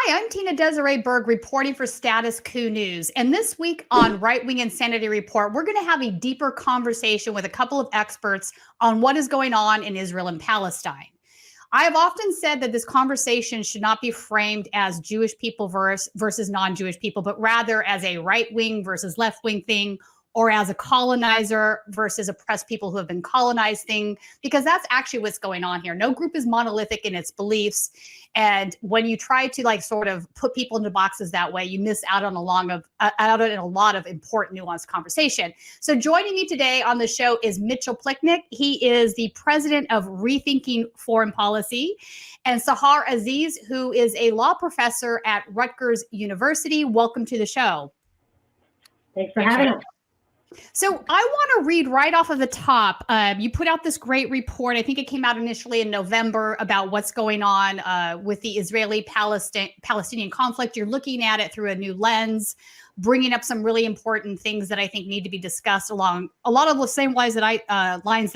Hi, I'm Tina-Desiree Berg reporting for Status Coup News. And this week on Right Wing Insanity Report, we're going to have a deeper conversation with a couple of experts on what is going on in Israel and Palestine. I have often said that this conversation should not be framed as Jewish people versus non-Jewish people, but rather as a right-wing versus left-wing thing, or as a colonizer versus oppressed people who have been colonized thing, because that's actually what's going on here. No group is monolithic in its beliefs. And when you try to sort of put people into boxes that way, you miss out on a lot of important nuanced conversation. So joining me today on the show is Mitchell Plitnick. He is the president of Rethinking Foreign Policy, and Sahar Aziz, who is a law professor at Rutgers University. Welcome to the show. Thanks for having us. So I want to read right off of the top. You put out this great report. I think it came out initially in November about what's going on with the Israeli-Palestinian conflict. You're looking at it through a new lens, bringing up some really important things that I think need to be discussed along a lot of the same lines that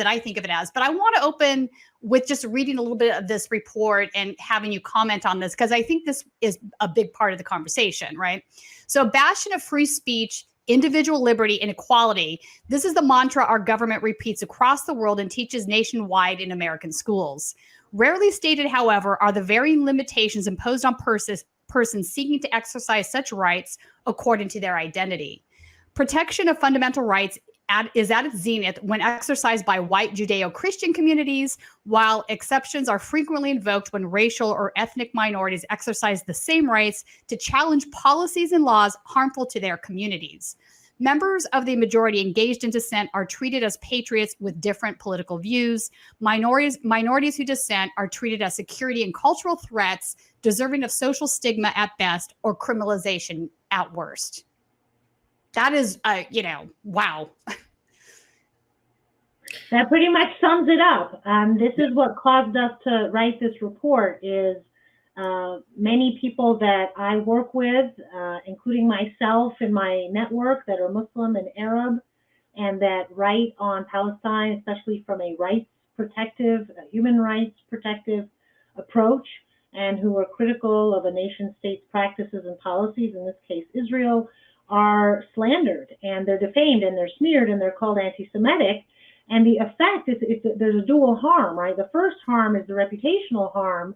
I think of it as. But I want to open with just reading a little bit of this report and having you comment on this, because I think this is a big part of the conversation, right? So a bastion of free speech, individual liberty, and equality. This is the mantra our government repeats across the world and teaches nationwide in American schools. Rarely stated, however, are the varying limitations imposed on persons seeking to exercise such rights according to their identity. Protection of fundamental rights is at its zenith when exercised by white Judeo-Christian communities, while exceptions are frequently invoked when racial or ethnic minorities exercise the same rights to challenge policies and laws harmful to their communities. Members of the majority engaged in dissent are treated as patriots with different political views. Minorities who dissent are treated as security and cultural threats, deserving of social stigma at best or criminalization at worst. That is, wow. That pretty much sums it up. This is what caused us to write this report is many people that I work with, including myself and my network that are Muslim and Arab, and that write on Palestine, especially from a human rights protective approach, and who are critical of a nation state's practices and policies, in this case, Israel, are slandered and they're defamed and they're smeared and they're called anti-Semitic. And the effect is there's a dual harm, right? The first harm is the reputational harm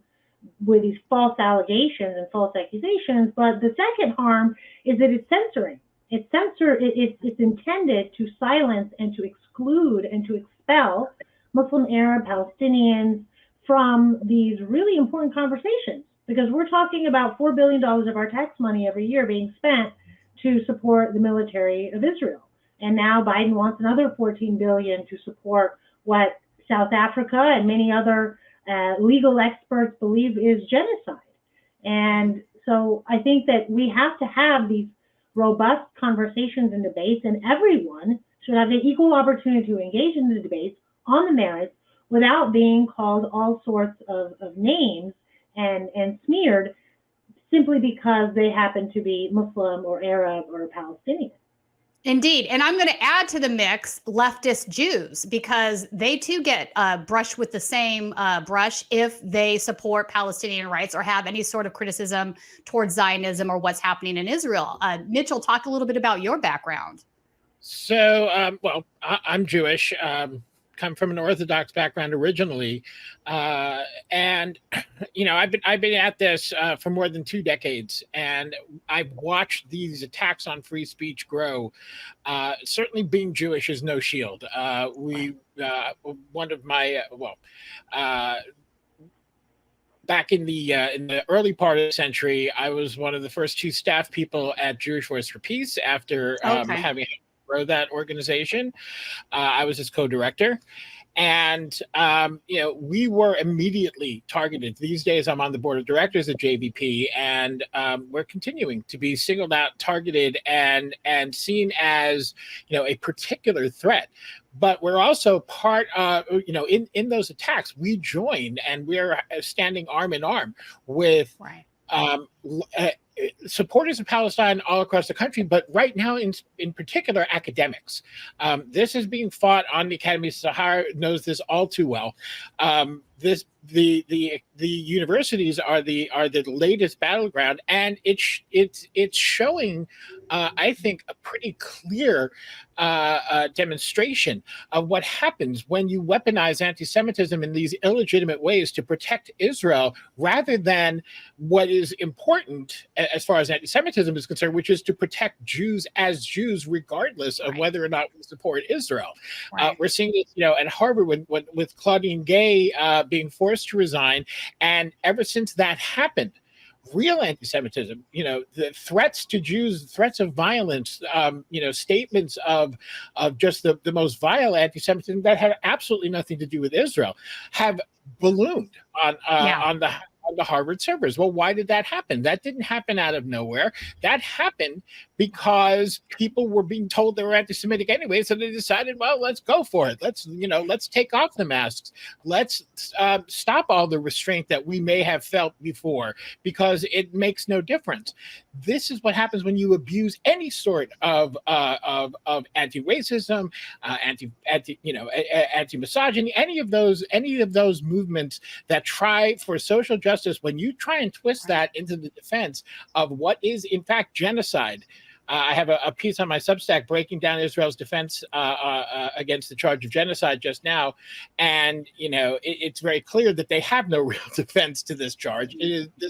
with these false allegations and false accusations. But the second harm is that it's censoring. It's intended to silence and to exclude and to expel Muslim, Arab, Palestinians from these really important conversations, because we're talking about $4 billion of our tax money every year being spent to support the military of Israel. And now Biden wants another $14 billion to support what South Africa and many other legal experts believe is genocide. And so I think that we have to have these robust conversations and debates, and everyone should have the equal opportunity to engage in the debates on the merits without being called all sorts of names and smeared simply because they happen to be Muslim or Arab or Palestinian. Indeed. And I'm going to add to the mix leftist Jews, because they too get brushed with the same brush if they support Palestinian rights or have any sort of criticism towards Zionism or what's happening in Israel. Mitchell, talk a little bit about your background. So, I'm Jewish. Come from an Orthodox background originally, and I've been at this for more than 2 decades, and I've watched these attacks on free speech grow. Certainly, being Jewish is no shield. One of my back in the early part of the century, I was one of the first 2 staff people at Jewish Voice for Peace after having grow that organization. I was its co-director, and we were immediately targeted. These days I'm on the board of directors at JVP, and we're continuing to be singled out, targeted, and seen as a particular threat. But we're also part of, in those attacks, we join, and we're standing arm in arm with supporters of Palestine all across the country, but right now, in particular, academics. This is being fought on the Academy. Sahar knows this all too well. the universities are the latest battleground, and it's showing, I think, a pretty clear demonstration of what happens when you weaponize anti-Semitism in these illegitimate ways to protect Israel, rather than what is important as far as anti-Semitism is concerned, which is to protect Jews as Jews, regardless of whether or not we support Israel. We're seeing this, at Harvard with Claudine Gay being forced to resign, and ever since that happened, real anti-Semitism, the threats to Jews, threats of violence, statements of just the most vile anti-Semitism that had absolutely nothing to do with Israel, have ballooned on the Harvard servers. Well, why did that happen? That didn't happen out of nowhere. That happened because people were being told they were anti-Semitic anyway, so they decided, well, let's go for it. Let's take off the masks. Let's stop all the restraint that we may have felt before, because it makes no difference. This is what happens when you abuse any sort of anti-racism, anti-misogyny, any of those movements that try for social justice. When you try and twist that into the defense of what is in fact genocide. I have a piece on my Substack breaking down Israel's defense against the charge of genocide just now, and it's very clear that they have no real defense to this charge.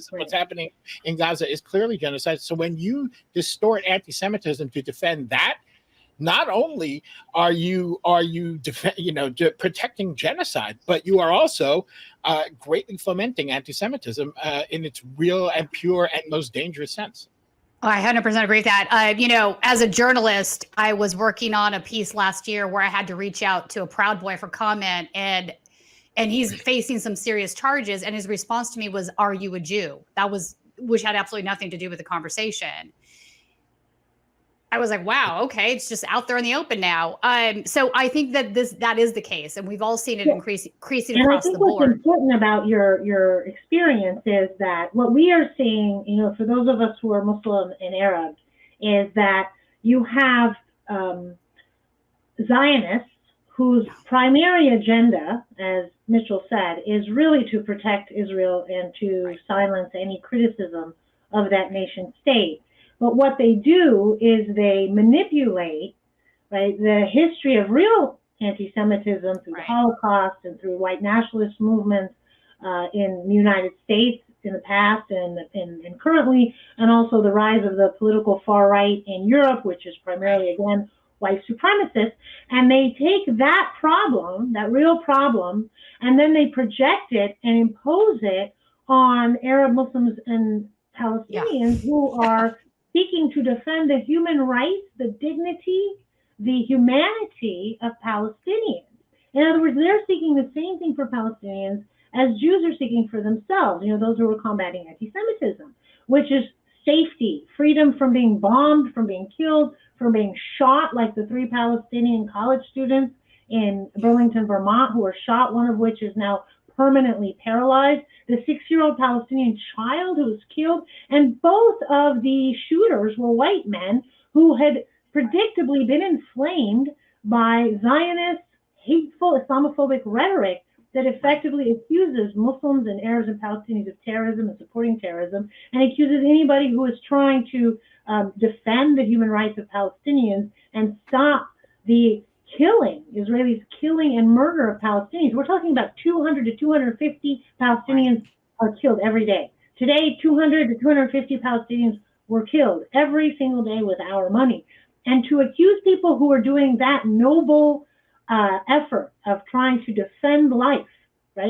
What's happening in Gaza is clearly genocide. So when you distort anti-Semitism to defend that, not only are you protecting genocide, but you are also greatly fomenting anti-Semitism in its real and pure and most dangerous sense. I 100% agree with that. As a journalist, I was working on a piece last year where I had to reach out to a Proud Boy for comment, and he's facing some serious charges. And his response to me was, "Are you a Jew?" Which had absolutely nothing to do with the conversation. I was like, wow, okay, it's just out there in the open now. So I think that that is the case, and we've all seen it increasing across the board. What's important about your experience is that what we are seeing, for those of us who are Muslim and Arab, is that you have Zionists whose primary agenda, as Mitchell said, is really to protect Israel and to silence any criticism of that nation state. But what they do is they manipulate, the history of real anti-Semitism through the Holocaust and through white nationalist movements in the United States in the past and currently, and also the rise of the political far right in Europe, which is primarily, again, white supremacists. And they take that problem, that real problem, and then they project it and impose it on Arab Muslims and Palestinians who are seeking to defend the human rights, the dignity, the humanity of Palestinians. In other words, they're seeking the same thing for Palestinians as Jews are seeking for themselves, those who are combating anti-Semitism, which is safety, freedom from being bombed, from being killed, from being shot, like the 3 Palestinian college students in Burlington, Vermont, who were shot, one of which is now permanently paralyzed, the 6-year-old Palestinian child who was killed, and both of the shooters were white men who had predictably been inflamed by Zionist, hateful, Islamophobic rhetoric that effectively accuses Muslims and Arabs and Palestinians of terrorism and supporting terrorism, and accuses anybody who is trying to defend the human rights of Palestinians and stop the Israelis killing and murder of Palestinians. We're talking about 200 to 250 Palestinians are killed every day. Today, 200 to 250 Palestinians were killed every single day with our money. And to accuse people who are doing that noble effort of trying to defend life,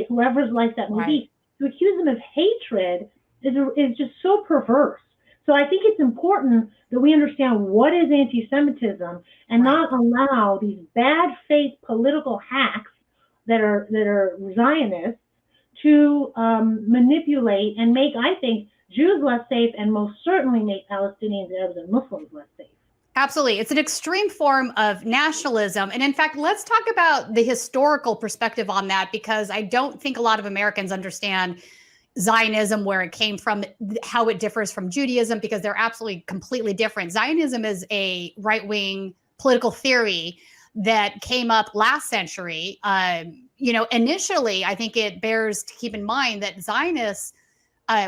whoever's life that may be, to accuse them of hatred is just so perverse. So I think it's important that we understand what is anti-Semitism and not allow these bad faith political hacks that are Zionists to manipulate and make, I think, Jews less safe, and most certainly make Palestinians, Arabs, and Muslims less safe. Absolutely. It's an extreme form of nationalism. And in fact, let's talk about the historical perspective on that, because I don't think a lot of Americans understand Zionism, where it came from, how it differs from Judaism, because they're absolutely completely different. Zionism is a right-wing political theory that came up last century initially, I think it bears to keep in mind that Zionists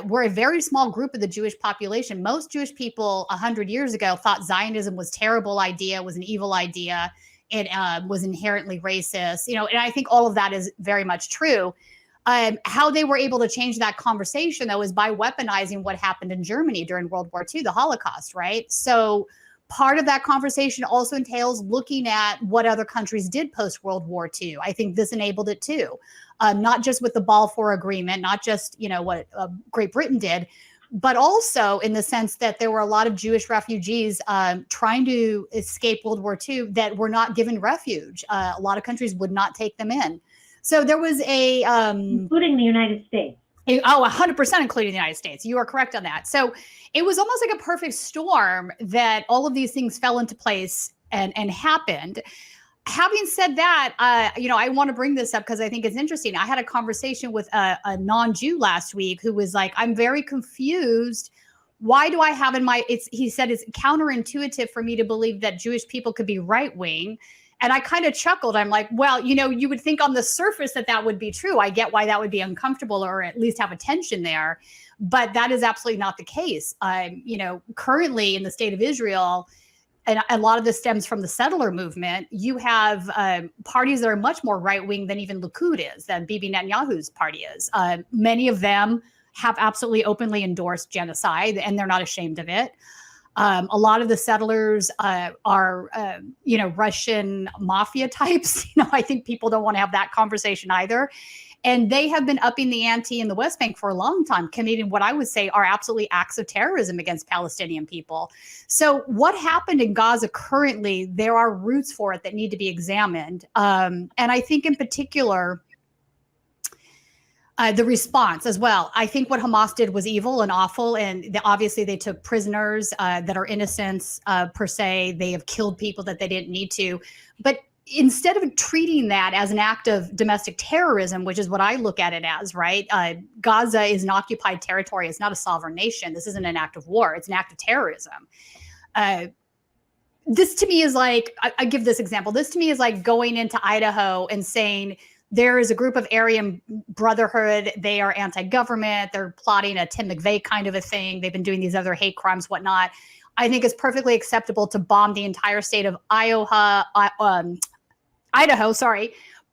were a very small group of the Jewish population. Most Jewish people 100 years ago thought Zionism was a terrible idea, was an evil idea. It was inherently racist, and I think all of that is very much true. How they were able to change that conversation, though, is by weaponizing what happened in Germany during World War II, the Holocaust, right? So part of that conversation also entails looking at what other countries did post-World War II. I think this enabled it too. Not just with the Balfour Agreement, not just, what Great Britain did, but also in the sense that there were a lot of Jewish refugees trying to escape World War II that were not given refuge. A lot of countries would not take them in. So there was including the United States. 100% including the United States. You are correct on that. So it was almost like a perfect storm that all of these things fell into place and happened. Having said that, I want to bring this up because I think it's interesting. I had a conversation with a non-Jew last week who was like, I'm very confused. Why do I have he said it's counterintuitive for me to believe that Jewish people could be right-wing. And I kind of chuckled. I'm like, well, you would think on the surface that would be true. I get why that would be uncomfortable or at least have a tension there. But that is absolutely not the case. Currently in the state of Israel, and a lot of this stems from the settler movement, you have parties that are much more right-wing than even Likud is, than Bibi Netanyahu's party is. Many of them have absolutely openly endorsed genocide, and they're not ashamed of it. A lot of the settlers are, Russian mafia types. I think people don't want to have that conversation either. And they have been upping the ante in the West Bank for a long time, committing what I would say are absolutely acts of terrorism against Palestinian people. So what happened in Gaza currently, there are roots for it that need to be examined. And I think in particular, the response as well. I think what Hamas did was evil and awful. And obviously they took prisoners that are innocents per se. They have killed people that they didn't need to. But instead of treating that as an act of domestic terrorism, which is what I look at it as, right? Gaza is an occupied territory. It's not a sovereign nation. This isn't an act of war. It's an act of terrorism. This to me is like, I give this example. This to me is like going into Idaho and saying, there is a group of Aryan Brotherhood. They are anti-government. They're plotting a Tim McVeigh kind of a thing. They've been doing these other hate crimes, whatnot. I think it's perfectly acceptable to bomb the entire state of Idaho,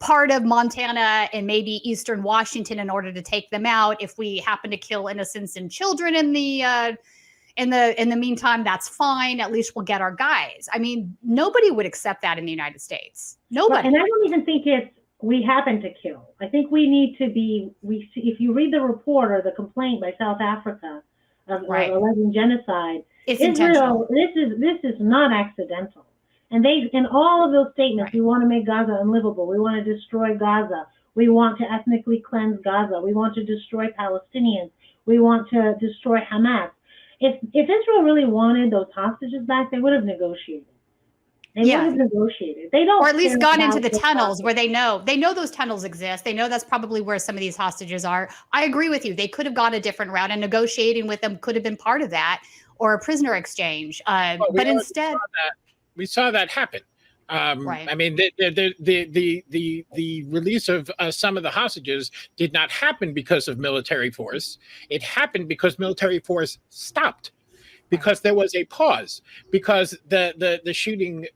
part of Montana and maybe Eastern Washington in order to take them out. If we happen to kill innocents and children in the meantime, that's fine. At least we'll get our guys. I mean, nobody would accept that in the United States. Nobody. And I don't even think we happen to kill. I think we need to be, if you read the report or the complaint by South Africa of alleged genocide, it's Israel, this is not accidental. And in all of those statements, we want to make Gaza unlivable. We want to destroy Gaza. We want to ethnically cleanse Gaza. We want to destroy Palestinians. We want to destroy Hamas. If Israel really wanted those hostages back, they would have negotiated. They would have negotiated. They don't, or at least gone into the tunnels where they know those tunnels exist. They know that's probably where some of these hostages are. I agree with you. They could have gone a different route, and negotiating with them could have been part of that, or a prisoner exchange. But instead, we saw that happen. Right. I mean, the release of some of the hostages did not happen because of military force. It happened because military force stopped, because there was a pause, because the shooting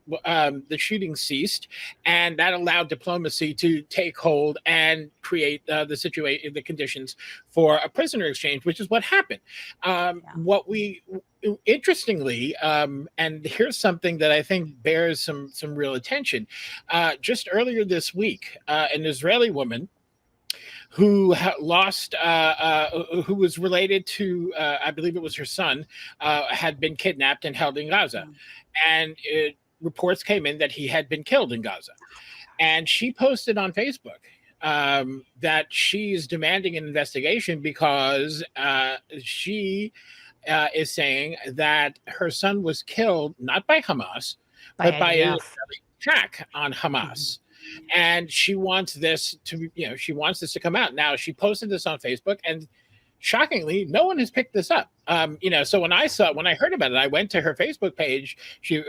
ceased, and that allowed diplomacy to take hold and create the conditions for a prisoner exchange, which is what happened. What we interestingly, and here's something that I think bears some real attention. Just earlier this week, an Israeli woman who lost, who was related to, I believe it was her son, had been kidnapped and held in Gaza. And reports came in that he had been killed in Gaza. And she posted on Facebook that she's demanding an investigation because she is saying that her son was killed not by Hamas, but by an attack on Hamas. And she wants this to, come out. Now, she posted this on Facebook, and shockingly, no one has picked this up. So when I heard about it, I went to her Facebook page. She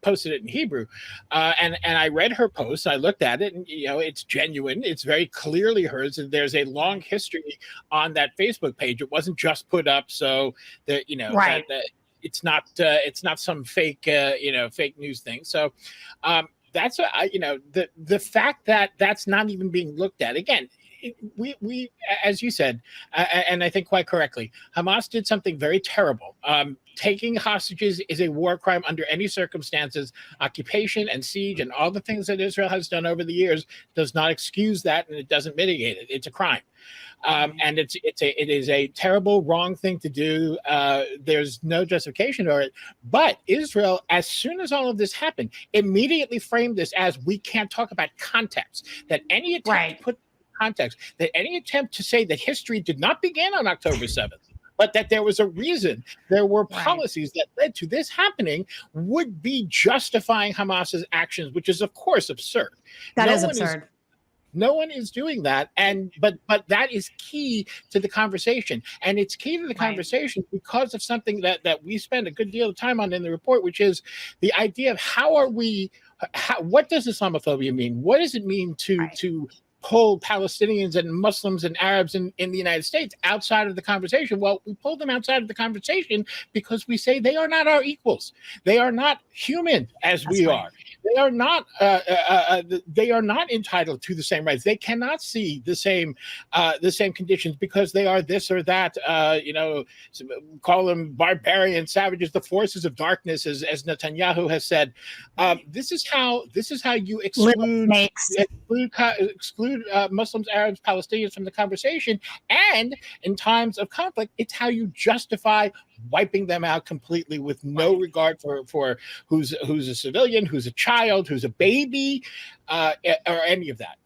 posted it in Hebrew, and I read her post. I looked at it, and it's genuine. It's very clearly hers, and there's a long history on that Facebook page. It wasn't just put up so that that it's not some fake fake news thing. So that's the fact that that's not even being looked at again. We as you said, and I think quite correctly, Hamas did something very terrible. Taking hostages is a war crime under any circumstances. Occupation and siege and all the things that Israel has done over the years does not excuse that, and it doesn't mitigate it. It's a crime. And it is a terrible, wrong thing to do. There's no justification for it. But Israel, as soon as all of this happened, immediately framed this as we can't talk about context. That any attempt to put context, that any attempt to say that history did not begin on October 7th, but that there was a reason, there were policies that led to this happening, would be justifying Hamas's actions, which is, of course, absurd. That is absurd. No one is doing that, but that is key to the conversation, and it's key to the conversation because of something that we spend a good deal of time on in the report, which is the idea of what does Islamophobia mean? What does it mean to pull Palestinians and Muslims and Arabs in the United States outside of the conversation? Well, we pull them outside of the conversation because we say they are not our equals. They are not human as we are. They are not. They are not entitled to the same rights. They cannot see the same conditions because they are this or that. Call them barbarian savages, the forces of darkness, as Netanyahu has said. This is how you exclude Muslims, Arabs, Palestinians from the conversation. And in times of conflict, it's how you justify wiping them out completely with no regard for who's a civilian, who's a child, who's a baby, or any of that.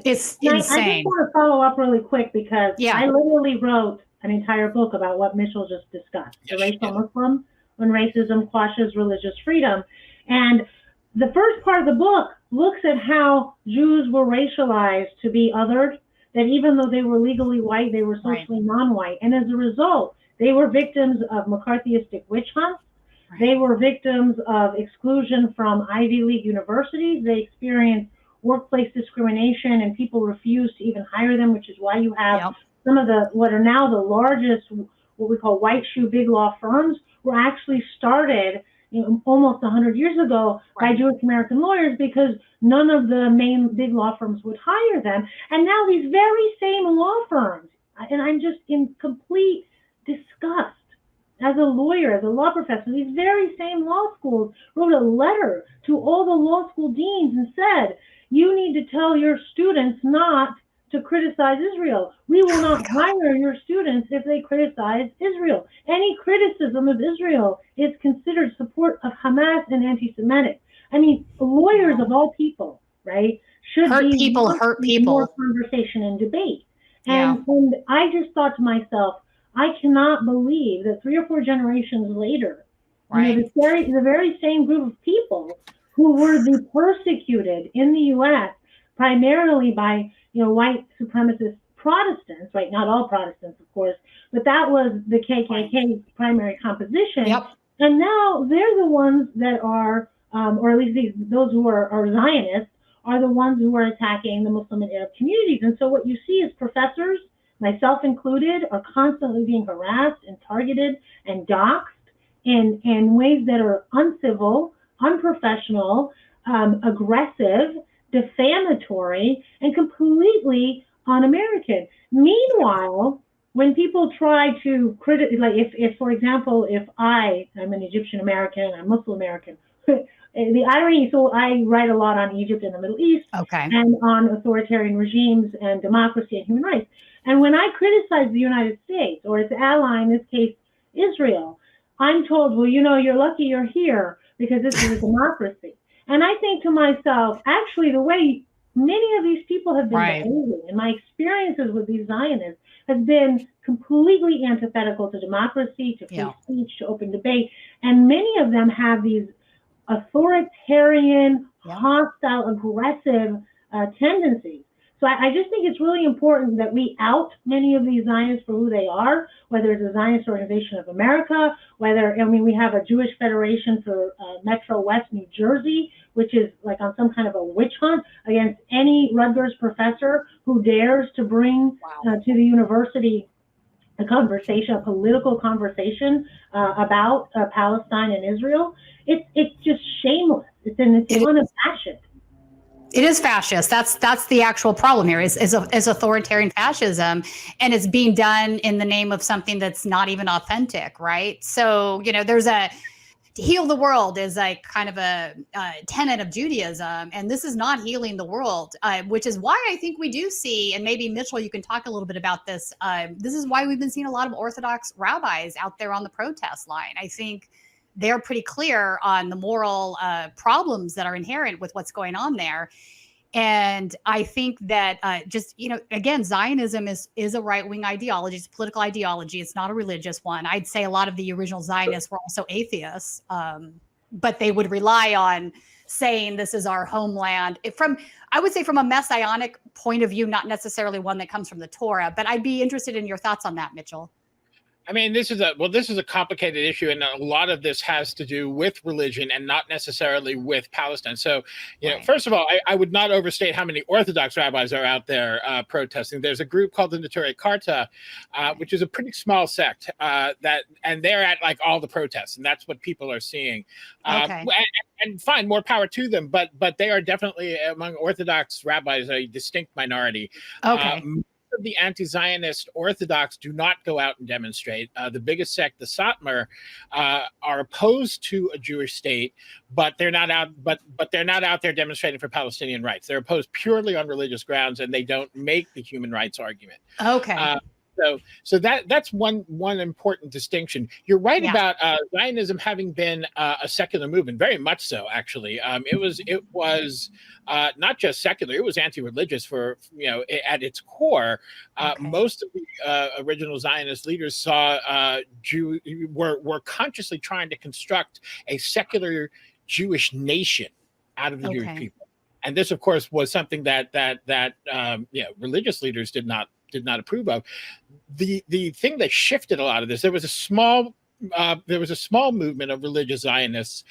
It's insane. I just want to follow up really quick because I literally wrote an entire book about what Mitchell just discussed, the racial Muslim, when racism quashes religious freedom. And the first part of the book looks at how Jews were racialized to be othered, that even though they were legally white, they were socially non-white. And as a result, they were victims of McCarthyistic witch hunts. They were victims of exclusion from Ivy League universities. They experienced workplace discrimination, and people refused to even hire them, which is why you have some of what are now the largest, what we call white shoe big law firms, were actually started almost 100 years ago by Jewish American lawyers because none of the main big law firms would hire them. And now these very same law firms, and I'm just in complete disgust as a lawyer, as a law professor, these very same law schools wrote a letter to all the law school deans and said, you need to tell your students not to criticize Israel. We will not hire your students if they criticize Israel. Any criticism of Israel is considered support of Hamas and anti-Semitic. I mean, lawyers of all people, right, should hurt be people. More conversation and debate. And I just thought to myself, I cannot believe that 3 or 4 generations later, the very same group of people who were the persecuted in the U.S. primarily by white supremacist Protestants, right? Not all Protestants, of course, but that was the KKK's primary composition. And now they're the ones that are, or at least those who are Zionists, are the ones who are attacking the Muslim and Arab communities. And so what you see is professors, myself included, are constantly being harassed and targeted and doxxed in ways that are uncivil, unprofessional, aggressive, defamatory, and completely un-American. Meanwhile, when people try to criticize, like if for example, if I'm an Egyptian American, I'm Muslim American, the irony, so I write a lot on Egypt and the Middle East, and on authoritarian regimes and democracy and human rights. And when I criticize the United States or its ally, in this case, Israel, I'm told, well, you're lucky you're here because this is a democracy. And I think to myself, actually, the way many of these people have been behaving, and my experiences with these Zionists has been completely antithetical to democracy, to free speech, to open debate. And many of them have these authoritarian, hostile, aggressive tendencies. So I just think it's really important that we out many of these Zionists for who they are, whether it's the Zionist Organization of America, we have a Jewish Federation for Metro West New Jersey, which is like on some kind of a witch hunt against any Rutgers professor who dares to bring to the university a political conversation about Palestine and Israel. It's just shameless. It's unabashed. It is fascist. That's the actual problem here is authoritarian fascism, and it's being done in the name of something that's not even authentic, right? So, there's to heal the world is like kind of a tenet of Judaism, and this is not healing the world, which is why I think we do see, and maybe Mitchell, you can talk a little bit about this. This is why we've been seeing a lot of Orthodox rabbis out there on the protest line. I think they're pretty clear on the moral problems that are inherent with what's going on there. And I think that again, Zionism is a right-wing ideology. It's a political ideology. It's not a religious one. I'd say a lot of the original Zionists were also atheists, but they would rely on saying this is our homeland I would say from a messianic point of view, not necessarily one that comes from the Torah, but I'd be interested in your thoughts on that, Mitchell. I mean, this is a complicated issue, and a lot of this has to do with religion and not necessarily with Palestine. So, first of all, I would not overstate how many Orthodox rabbis are out there protesting. There's a group called the Neturei Karta, which is a pretty small sect and they're at like all the protests, and that's what people are seeing. And fine, more power to them, but they are definitely among Orthodox rabbis a distinct minority. Okay. The anti-Zionist Orthodox do not go out and demonstrate. The biggest sect, the Satmar, are opposed to a Jewish state, but they're not out. But they're not out there demonstrating for Palestinian rights. They're opposed purely on religious grounds, and they don't make the human rights argument. Okay. So that's one important distinction. You're right about Zionism having been a secular movement, very much so. Actually, it was not just secular; it was anti-religious for at its core. Most of the original Zionist leaders were consciously trying to construct a secular Jewish nation out of the Jewish people, and this, of course, was something that religious leaders did not approve of. The thing that shifted a lot of this, there was a small movement of religious Zionists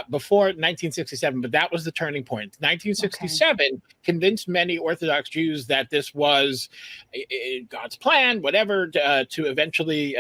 before 1967, but that was the turning point. 1967 convinced many Orthodox Jews that this was God's plan, whatever, to eventually,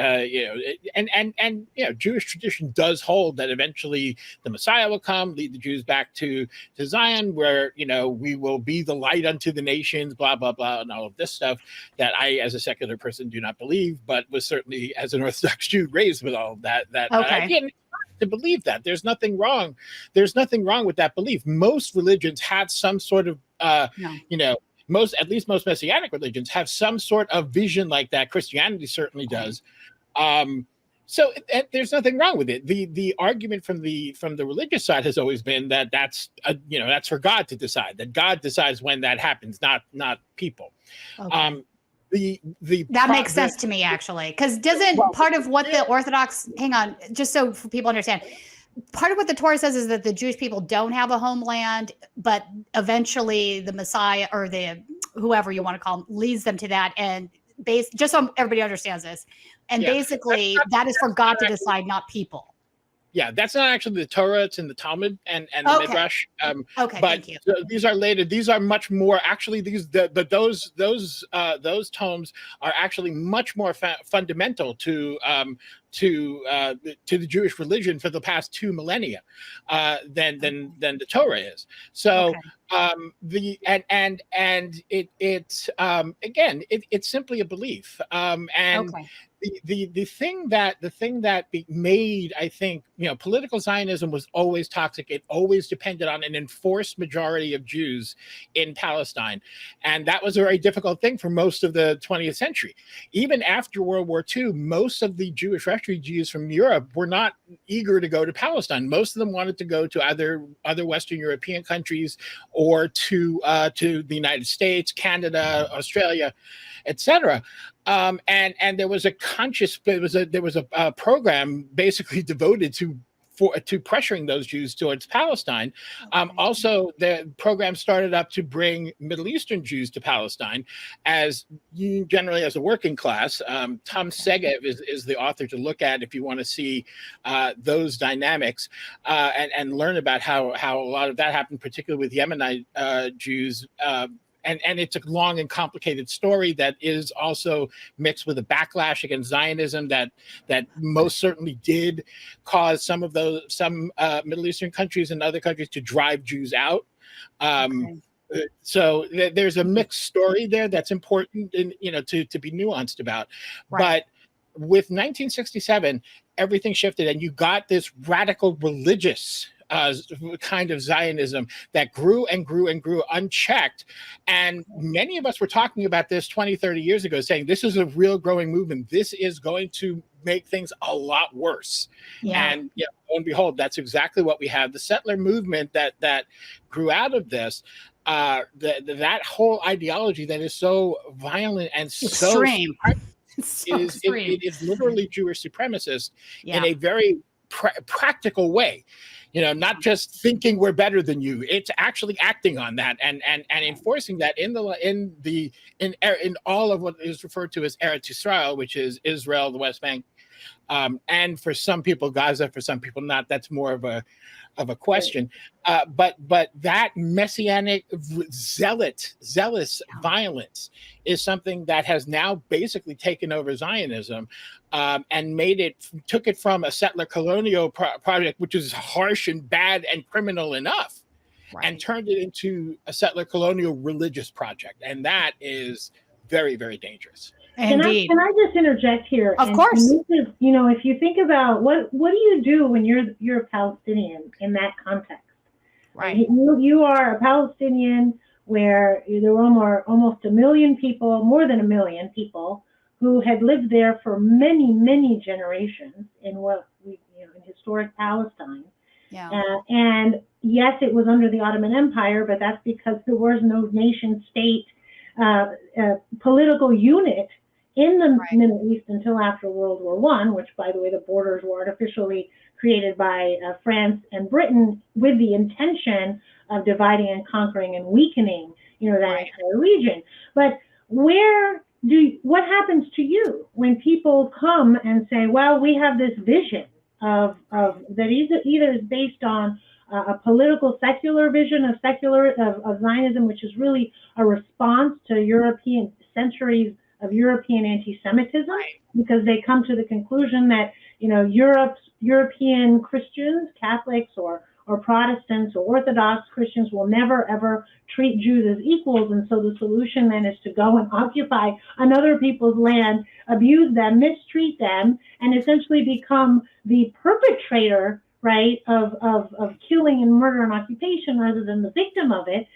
Jewish tradition does hold that eventually the Messiah will come, lead the Jews back to Zion, where we will be the light unto the nations, blah blah blah, and all of this stuff that I, as a secular person, do not believe, but was certainly, as an Orthodox Jew, raised with all of that. I didn't to believe that. There's nothing wrong with that belief. Most religions have some sort of most messianic religions have some sort of vision like that. Christianity certainly does. So there's nothing wrong with it. The argument from the religious side has always been that that's for God to decide. That God decides when that happens, not people. That makes sense to me, actually, because part of what the Orthodox, hang on, just so for people understand, part of what the Torah says is that the Jewish people don't have a homeland, but eventually the Messiah or whoever you want to call him leads them to that. And just so everybody understands this, and basically that is for God to decide, not people. Yeah, that's not actually the Torah. It's in the Talmud and the Midrash. But thank you. These are later. These are much more. Actually, those tomes are actually much more fundamental to the Jewish religion for the past 2 millennia than the Torah is. So it's simply a belief. The thing that made, I think, political Zionism was always toxic. It always depended on an enforced majority of Jews in Palestine, and that was a very difficult thing for most of the 20th century. Even after World War II, most of the Jewish refugees from Europe were not eager to go to Palestine. Most of them wanted to go to either other Western European countries or to the United States, Canada, Australia, etc. And there was a program basically devoted to to pressuring those Jews towards Palestine. Also, the program started up to bring Middle Eastern Jews to Palestine, as generally as a working class. Tom Segev is the author to look at if you want to see those dynamics and learn about how a lot of that happened, particularly with Yemenite Jews. And it's a long and complicated story that is also mixed with a backlash against Zionism that most certainly did cause some Middle Eastern countries and other countries to drive Jews out. So there's a mixed story there that's important, and to be nuanced about. But with 1967, everything shifted, and you got this radical religious kind of Zionism that grew and grew and grew unchecked. And many of us were talking about this 20, 30 years ago, saying this is a real growing movement. This is going to make things a lot worse. And lo and behold, that's exactly what we have. The settler movement that grew out of this, that whole ideology that is so violent and extreme. It is literally Jewish supremacist in a very practical way. Not just thinking we're better than you. It's actually acting on that and enforcing that in all of what is referred to as Eretz Israel, which is Israel, the West Bank, and for some people Gaza, for some people not. That's more of a question. But that messianic, zealous violence is something that has now basically taken over Zionism, and took it from a settler colonial project, which is harsh and bad and criminal enough, and turned it into a settler colonial religious project. And that is very, very dangerous. Indeed. Can I just interject here? Of course. And this is, if you think about what do you do when you're a Palestinian in that context? Right. You are a Palestinian where there were almost 1 million people, more than 1 million people, who had lived there for many, many generations in in historic Palestine. And yes, it was under the Ottoman Empire, but that's because there was no nation state political unit in the Middle East until after World War I, which, by the way, the borders were artificially created by France and Britain with the intention of dividing and conquering and weakening, that entire region. But what happens to you when people come and say, well, we have this vision of that either is based on a political secular vision of Zionism, which is really a response to centuries of European anti-Semitism, because they come to the conclusion that European Christians, Catholics or Protestants or Orthodox Christians will never ever treat Jews as equals, and so the solution then is to go and occupy another people's land, abuse them, mistreat them, and essentially become the perpetrator, of killing and murder and occupation rather than the victim of it.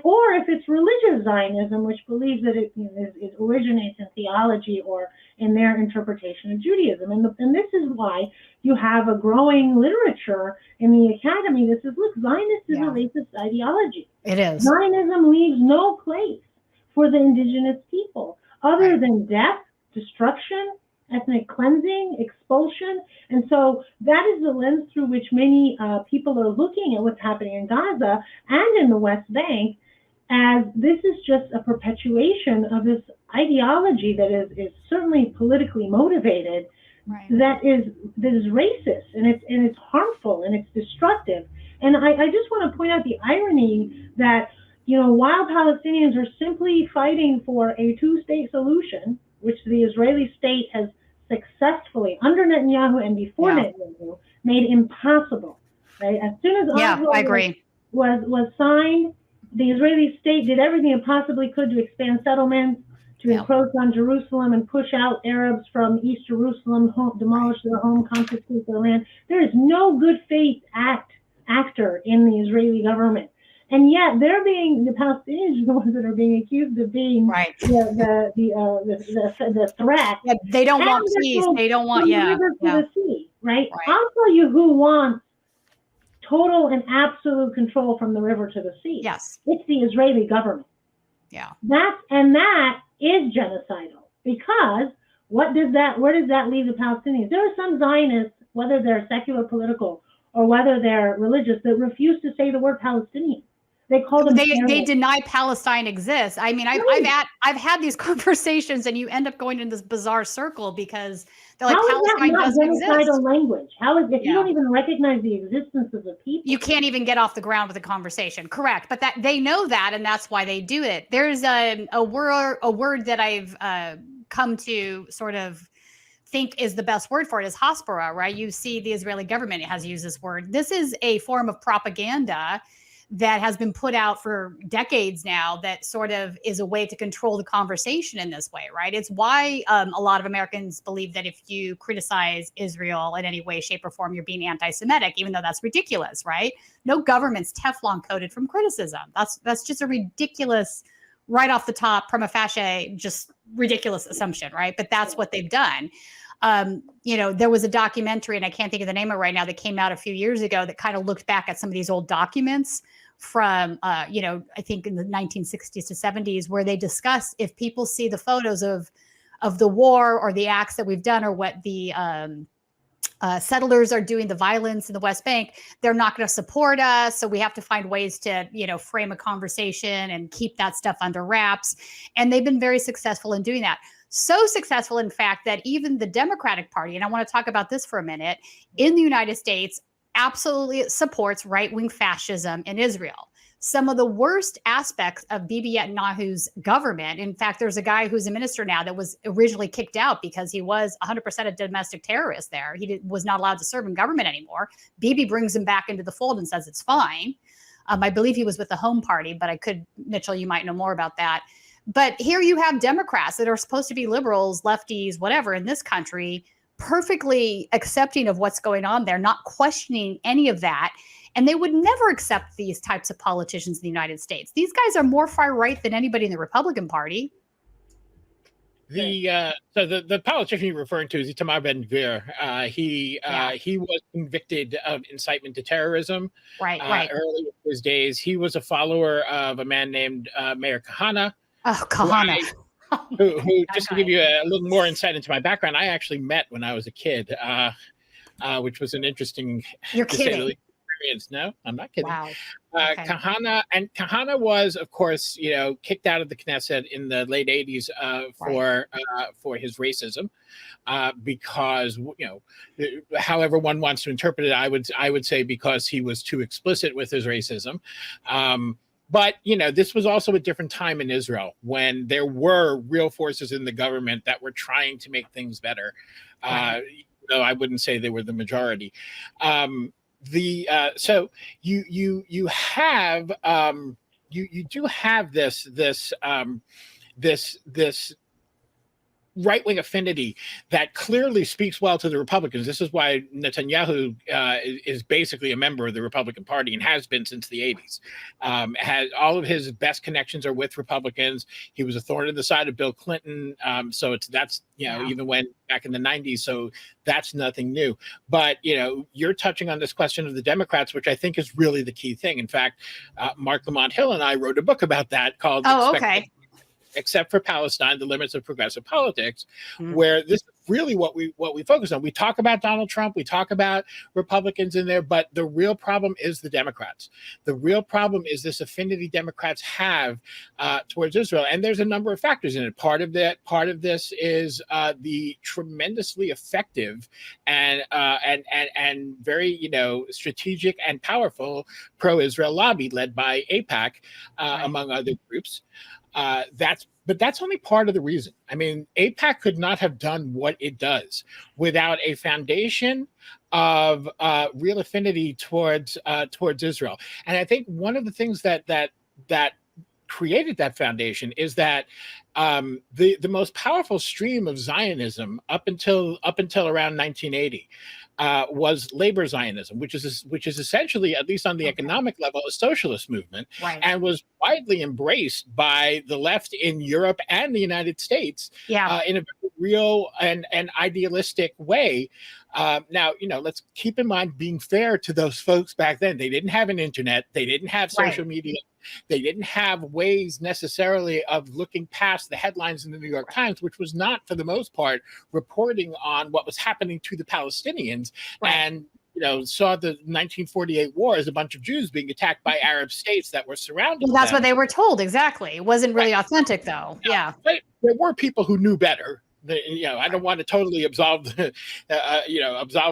Or if it's religious Zionism, which believes that it originates in theology or in their interpretation of Judaism. And this is why you have a growing literature in the academy that says, look, Zionist is a racist ideology. It is. Zionism leaves no place for the indigenous people other than death, destruction, ethnic cleansing, expulsion. And so that is the lens through which many people are looking at what's happening in Gaza and in the West Bank, as this is just a perpetuation of this ideology that is certainly politically motivated, that is racist, and it's harmful and it's destructive. And I just want to point out the irony that, while Palestinians are simply fighting for a two-state solution, which the Israeli state has successfully, under Netanyahu and before Netanyahu, made impossible. Right? As soon as Oslo was signed, the Israeli state did everything it possibly could to expand settlements, to encroach on Jerusalem and push out Arabs from East Jerusalem, demolish their home, confiscate their land. There is no good faith actor in the Israeli government. And yet the Palestinians are the ones that are being accused of being the threat. Yeah, they don't want peace. They don't want, the sea, right? I'll tell you who wants total and absolute control from the river to the sea. Yes. It's the Israeli government. Yeah. That is genocidal, because where does that leave the Palestinians? There are some Zionists, whether they're secular, political, or whether they're religious, that refuse to say the word Palestinian. They call them. They deny Palestine exists. I mean, I've had these conversations, and you end up going in this bizarre circle because they're like, Palestine doesn't exist. How is that not genocidal language? How is if you don't even recognize the existence of the people? You can't even get off the ground with a conversation. Correct, but that they know that, and that's why they do it. There's a word that I've come to sort of think is the best word for it is hospora, right? You see the Israeli government has used this word. This is a form of propaganda that has been put out for decades now that sort of is a way to control the conversation in this way, right? It's why a lot of Americans believe that if you criticize Israel in any way, shape, or form, you're being anti-Semitic, even though that's ridiculous, right? No government's Teflon coated from criticism. That's just a ridiculous, right off the top, prima facie, just ridiculous assumption, right? But that's what they've done. There was a documentary, and I can't think of the name of it right now, that came out a few years ago that kind of looked back at some of these old documents from, I think in the 1960s to 70s, where they discuss if people see the photos of the war or the acts that we've done or what the settlers are doing, the violence in the West Bank, they're not going to support us. So we have to find ways to, frame a conversation and keep that stuff under wraps. And they've been very successful in doing that. So successful, in fact, that even the Democratic Party, and I want to talk about this for a minute, in the United States absolutely supports right-wing fascism in Israel. Some of the worst aspects of Bibi Netanyahu's government. In fact, there's a guy who's a minister now that was originally kicked out because he was 100% a domestic terrorist there. He was not allowed to serve in government anymore. Bibi brings him back into the fold and says it's fine. I believe he was with the Home Party, but Mitchell, you might know more about that. But here you have Democrats that are supposed to be liberals, lefties, whatever in this country, perfectly accepting of what's going on there, not questioning any of that. And they would never accept these types of politicians in the United States. These guys are more far right than anybody in the Republican Party. The politician you're referring to is Itamar Ben-Gvir. He was convicted of incitement to terrorism. Right. Early in his days, he was a follower of a man named Meir Kahane. Oh, Kahane. Who just to give you a little more insight into my background, I actually met when I was a kid, which was an interesting. You're kidding. Experience. No, I'm not kidding. Wow. Okay. Kahane was, of course, kicked out of the Knesset in the late 80s for his racism, because however one wants to interpret it, I would say because he was too explicit with his racism. But, this was also a different time in Israel when there were real forces in the government that were trying to make things better. Though I wouldn't say they were the majority. So you do have this right-wing affinity that clearly speaks well to the Republicans. This is why Netanyahu is basically a member of the Republican Party and has been since the 80s. Has all of his best connections are with Republicans. He was a thorn in the side of Bill Clinton. Even when back in the 90s. So that's nothing new. But, you're touching on this question of the Democrats, which I think is really the key thing. In fact, Mark Lamont Hill and I wrote a book about that called Except for Palestine, the Limits of Progressive Politics, where this is really what we focus on. We talk about Donald Trump, we talk about Republicans in there, but the real problem is the Democrats. The real problem is this affinity Democrats have towards Israel, and there's a number of factors in it. Part of this is the tremendously effective and very strategic and powerful pro-Israel lobby led by AIPAC, among other groups. But that's only part of the reason. I mean, AIPAC could not have done what it does without a foundation of real affinity towards Israel. And I think one of the things that created that foundation is that the most powerful stream of Zionism up until around 1980 was labor Zionism, which is essentially, at least on the economic level, a socialist movement, and was widely embraced by the left in Europe and the United States in a very real and idealistic way. Now, let's keep in mind, being fair to those folks back then, they didn't have an internet, they didn't have social media. They didn't have ways necessarily of looking past the headlines in the New York Times, which was not, for the most part, reporting on what was happening to the Palestinians. And saw the 1948 war as a bunch of Jews being attacked by Arab states that were surrounding Well, that's them. what they were told. Exactly. It wasn't really authentic, though. Now, there were people who knew better. I don't want to totally absolve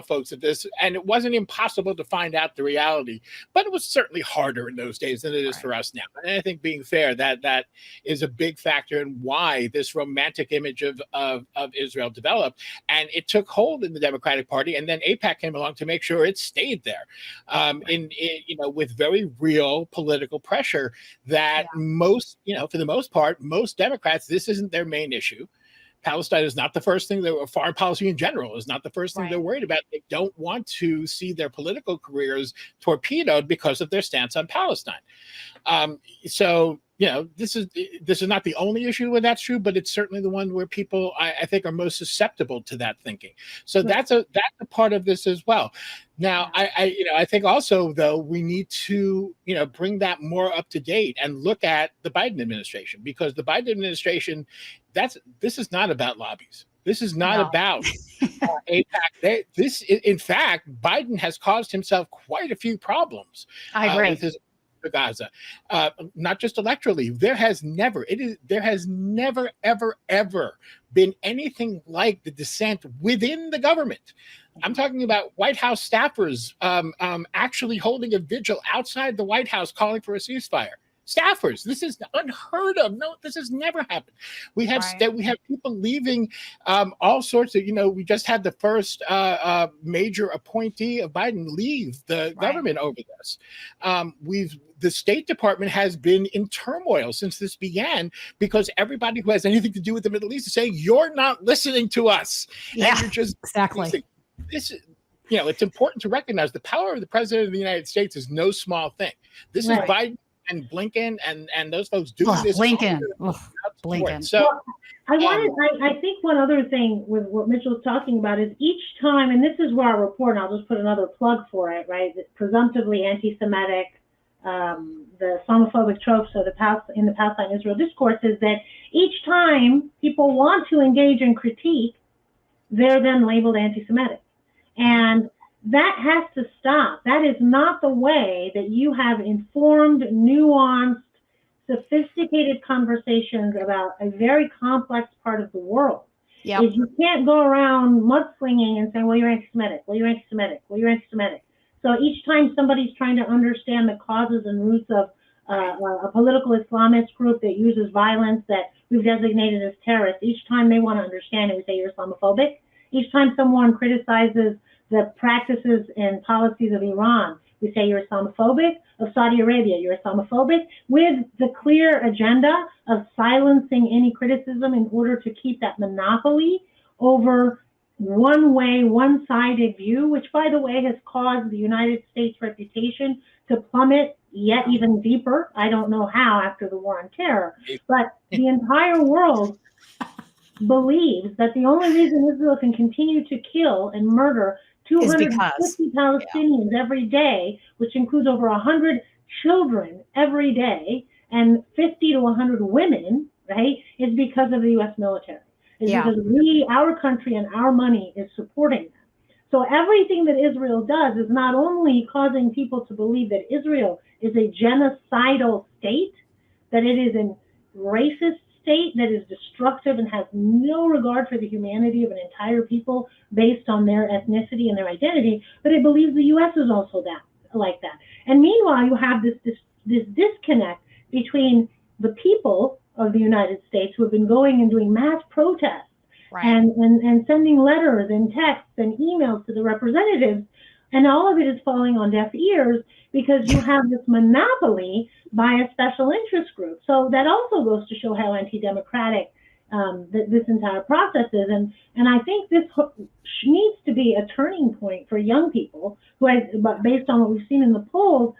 folks of this, and it wasn't impossible to find out the reality, but it was certainly harder in those days than it is for us now. And I think, being fair, that is a big factor in why this romantic image of Israel developed, and it took hold in the Democratic Party, and then AIPAC came along to make sure it stayed there, with very real political pressure that most, for the most part, most Democrats, this isn't their main issue. Palestine is not the first thing foreign policy in general is not the first thing they're worried about. They don't want to see their political careers torpedoed because of their stance on Palestine. This is not the only issue where that's true, but it's certainly the one where people I think are most susceptible to that thinking. So that's a part of this as well. Now, I think also, though, we need to, bring that more up to date and look at the Biden administration, because the Biden administration, this is not about lobbies. This is not about AIPAC. In fact, Biden has caused himself quite a few problems. I agree. With his Gaza, not just electorally. There has never, ever been anything like the dissent within the government. I'm talking about White House staffers actually holding a vigil outside the White House calling for a ceasefire. Staffers, this is unheard of. No, this has never happened. We have people leaving all sorts of, we just had the first major appointee of Biden leave the government over this. The State Department has been in turmoil since this began, because everybody who has anything to do with the Middle East is saying, you're not listening to us. Yeah, and you're just exactly. It's important to recognize the power of the president of the United States is no small thing. This is Biden and Blinken and those folks doing this. Blinken. So I think one other thing with what Mitchell's talking about is each time, and this is where our report, and I'll just put another plug for it, right? It's presumptively anti-Semitic, the Islamophobic tropes of in the Palestine-Israel discourse, is that each time people want to engage in critique, they're then labeled anti-Semitic. And that has to stop. That is not the way that you have informed, nuanced, sophisticated conversations about a very complex part of the world. Yep. Is you can't go around mudslinging and saying, well, you're anti-Semitic, well, you're anti-Semitic, well, you're anti-Semitic. So each time somebody's trying to understand the causes and roots of a political Islamist group that uses violence that we've designated as terrorists, each time they want to understand it, we say you're Islamophobic. Each time someone criticizes the practices and policies of Iran, we say you're Islamophobic. Of Saudi Arabia, you're Islamophobic, with the clear agenda of silencing any criticism in order to keep that monopoly over one-way, one-sided view, which, by the way, has caused the United States reputation to plummet yet even deeper. I don't know how after the war on terror, but the entire world believes that the only reason Israel can continue to kill and murder 250 Palestinians every day, which includes over 100 children every day and 50 to 100 women, right, is because of the U.S. military. It's because our country and our money is supporting them. So everything that Israel does is not only causing people to believe that Israel is a genocidal state, that it is a racist state that is destructive and has no regard for the humanity of an entire people based on their ethnicity and their identity, but it believes the U.S. is also like that. And meanwhile, you have this disconnect between the people of the United States who have been going and doing mass protests and sending letters and texts and emails to the representatives, and all of it is falling on deaf ears because you have this monopoly by a special interest group. So that also goes to show how anti-democratic this entire process is. And I think this needs to be a turning point for young people who, based on what we've seen in the polls,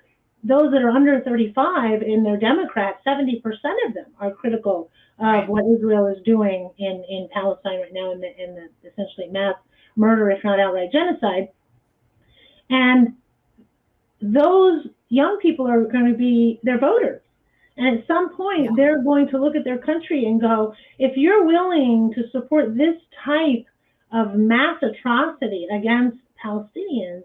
those that are under 35 and they're Democrats, 70% of them are critical of what Israel is doing in Palestine right now in the essentially mass murder, if not outright genocide. And those young people are going to be their voters. And at some point, they're going to look at their country and go, if you're willing to support this type of mass atrocity against Palestinians,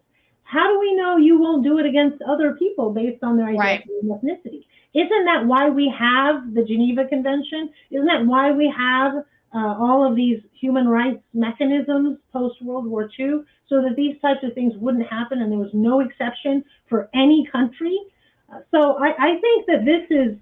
how do we know you won't do it against other people based on their identity and ethnicity? Isn't that why we have the Geneva Convention? Isn't that why we have all of these human rights mechanisms post-World War II, so that these types of things wouldn't happen and there was no exception for any country? So I think that this is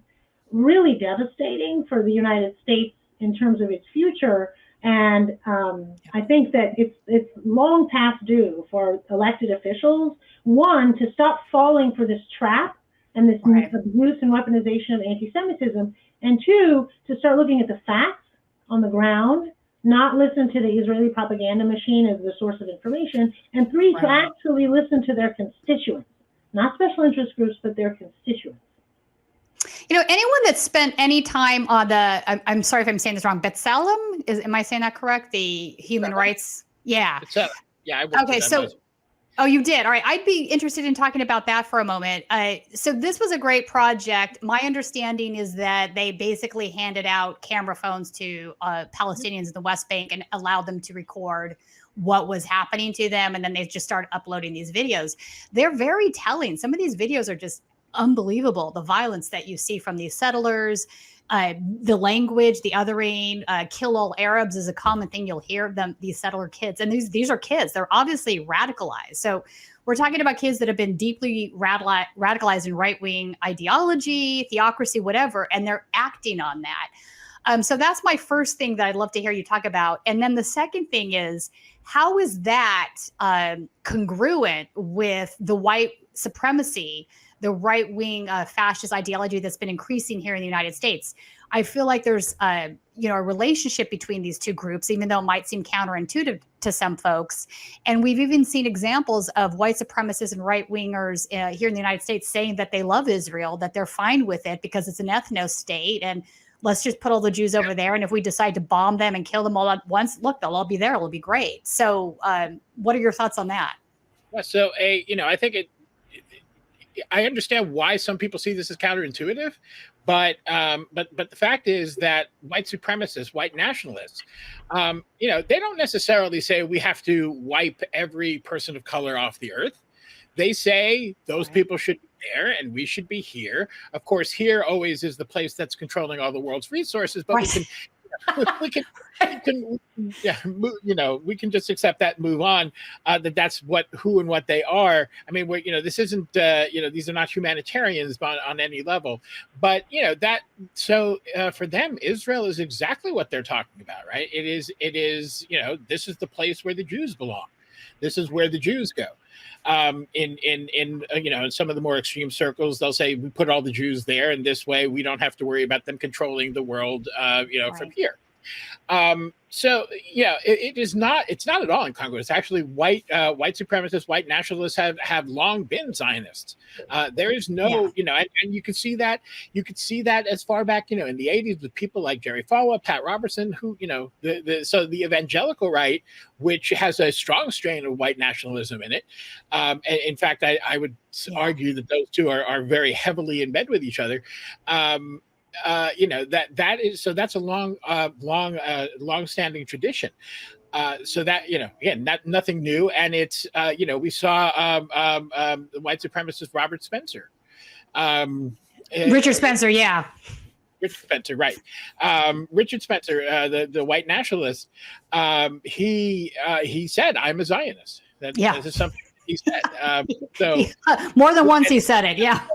really devastating for the United States in terms of its future. And I think that it's long past due for elected officials, one, to stop falling for this trap and this abuse and weaponization of anti-Semitism, and two, to start looking at the facts on the ground, not listen to the Israeli propaganda machine as the source of information, and three, to actually listen to their constituents, not special interest groups, but their constituents. You know, anyone that spent any time on the, I'm sorry if I'm saying this wrong, B'Tselem, am I saying that correct? The human rights? Yeah. Yeah. Okay. So, oh, you did. All right. I'd be interested in talking about that for a moment. So this was a great project. My understanding is that they basically handed out camera phones to Palestinians in the West Bank and allowed them to record what was happening to them. And then they just started uploading these videos. They're very telling. Some of these videos are just unbelievable. The violence that you see from these settlers, the language, the othering, kill all Arabs is a common thing you'll hear of them, these settler kids. And these are kids. They're obviously radicalized. So we're talking about kids that have been deeply radicalized in right-wing ideology, theocracy, whatever, and they're acting on that. So that's my first thing that I'd love to hear you talk about. And then the second thing is, how is that congruent with the white supremacy, the right-wing fascist ideology that's been increasing here in the United States? I feel like there's a relationship between these two groups, even though it might seem counterintuitive to some folks. And we've even seen examples of white supremacists and right-wingers here in the United States saying that they love Israel, that they're fine with it because it's an ethno state, and let's just put all the Jews over there. And if we decide to bomb them and kill them all at once, look, they'll all be there. It'll be great. So what are your thoughts on that? So, I think I understand why some people see this as counterintuitive, but the fact is that white supremacists, white nationalists, they don't necessarily say we have to wipe every person of color off the earth. They say those people should be there and we should be here. Of course, here always is the place that's controlling all the world's resources, but we can we can just accept that and move on. That's who and what they are. I mean, this isn't, these are not humanitarians on any level, but for them, Israel is exactly what they're talking about, right? It is, this is the place where the Jews belong. This is where the Jews go. In some of the more extreme circles, they'll say we put all the Jews there, and this way we don't have to worry about them controlling the world, from here. It is not. It's not at all incongruous. Actually, white supremacists, white nationalists have long been Zionists. There is no, and you can see that. You could see that as far back, in the 80s with people like Jerry Falwell, Pat Robertson, who, the evangelical right, which has a strong strain of white nationalism in it. And in fact, I would argue that those two are very heavily in bed with each other. That's a long-standing tradition. So that, again, nothing new. And it's, we saw the white supremacist Robert Spencer. Richard Spencer, yeah. Richard Spencer, right. Richard Spencer, the white nationalist, he said, "I'm a Zionist." That is something he said. More than once he said it, yeah.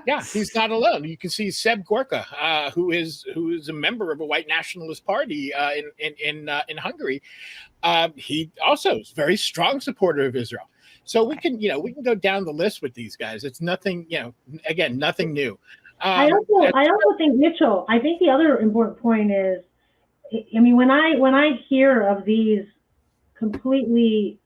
Yeah, he's not alone. You can see Seb Gorka, who is a member of a white nationalist party in Hungary. He also is a very strong supporter of Israel. So we can go down the list with these guys. It's nothing, again, nothing new. I also think, Mitchell, I think the other important point is, I mean, when I hear of these completely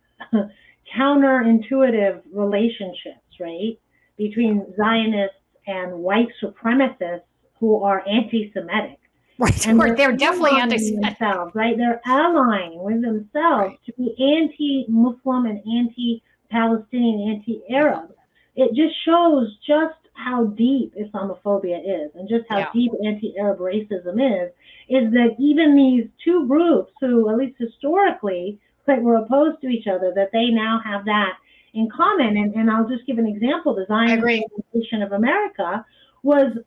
counterintuitive relationships, right, between Zionists and white supremacists who are anti-Semitic. Right, and they're definitely anti-Semitic. Right, they're allying with themselves to be anti-Muslim and anti-Palestinian, anti-Arab. It just shows just how deep Islamophobia is, and just how deep anti-Arab racism is that even these two groups who, at least historically, were opposed to each other, that they now have that in common. And I'll just give an example. The Zionist Organization of America was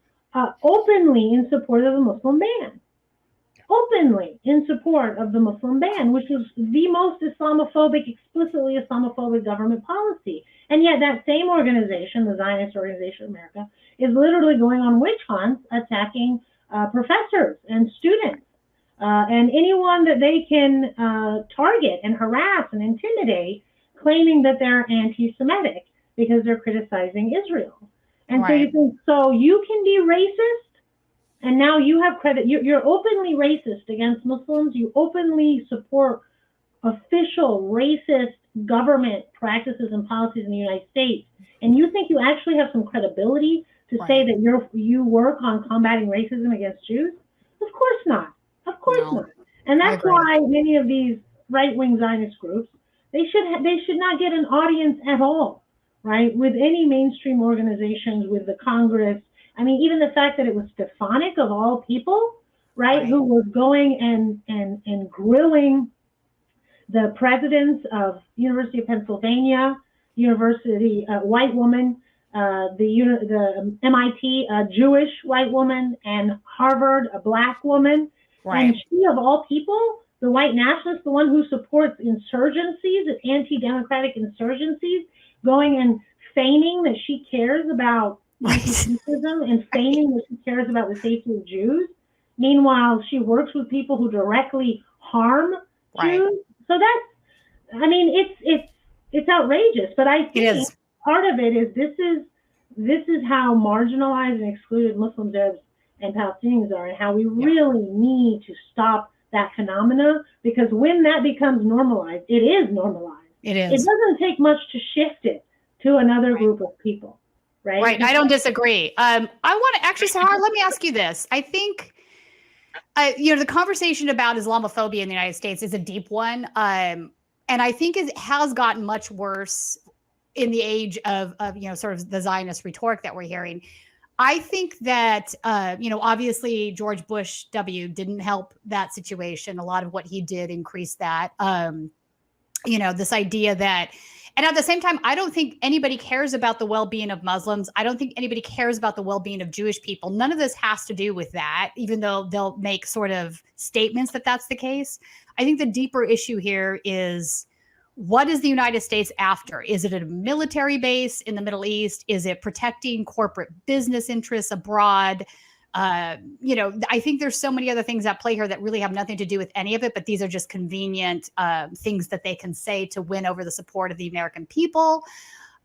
openly in support of the Muslim ban. Openly in support of the Muslim ban, which was the most Islamophobic, explicitly Islamophobic government policy. And yet that same organization, the Zionist Organization of America, is literally going on witch hunts, attacking professors and students and anyone that they can target and harass and intimidate, claiming that they're anti-Semitic because they're criticizing Israel. And so you think, so you can be racist, and now you have credit. You're openly racist against Muslims. You openly support official racist government practices and policies in the United States, and you think you actually have some credibility to say that you work on combating racism against Jews? Of course not. Of course not. And that's why many of these right-wing Zionist groups, they should not get an audience at all, right? With any mainstream organizations, with the Congress. I mean, even the fact that it was Stefanik of all people, right, who was going and grilling the presidents of University of Pennsylvania, University, white woman, the MIT, a Jewish white woman, and Harvard, a black woman. And she, of all people, the white nationalist, the one who supports insurgencies, anti-democratic insurgencies, going and feigning that she cares about anti-Semitism and feigning that she cares about the safety of Jews. Meanwhile, she works with people who directly harm Jews. So that's, I mean, it's outrageous. But I think part of it is this is how marginalized and excluded Muslims, Arabs, and Palestinians are, and how we really need to stop that phenomena, because when that becomes normalized, it is normalized. It is. It doesn't take much to shift it to another group of people, right? Right. I don't disagree. I want to actually, Sahar, let me ask you this. I think, the conversation about Islamophobia in the United States is a deep one. And I think it has gotten much worse in the age of sort of the Zionist rhetoric that we're hearing. I think that, obviously George Bush W didn't help that situation. A lot of what he did increased that, this idea that, and at the same time, I don't think anybody cares about the well-being of Muslims. I don't think anybody cares about the well-being of Jewish people. None of this has to do with that, even though they'll make sort of statements that that's the case. I think the deeper issue here is, what is the United States after? Is it a military base in the Middle East? Is it protecting corporate business interests abroad? I think there's so many other things at play here that really have nothing to do with any of it, but these are just convenient things that they can say to win over the support of the American people.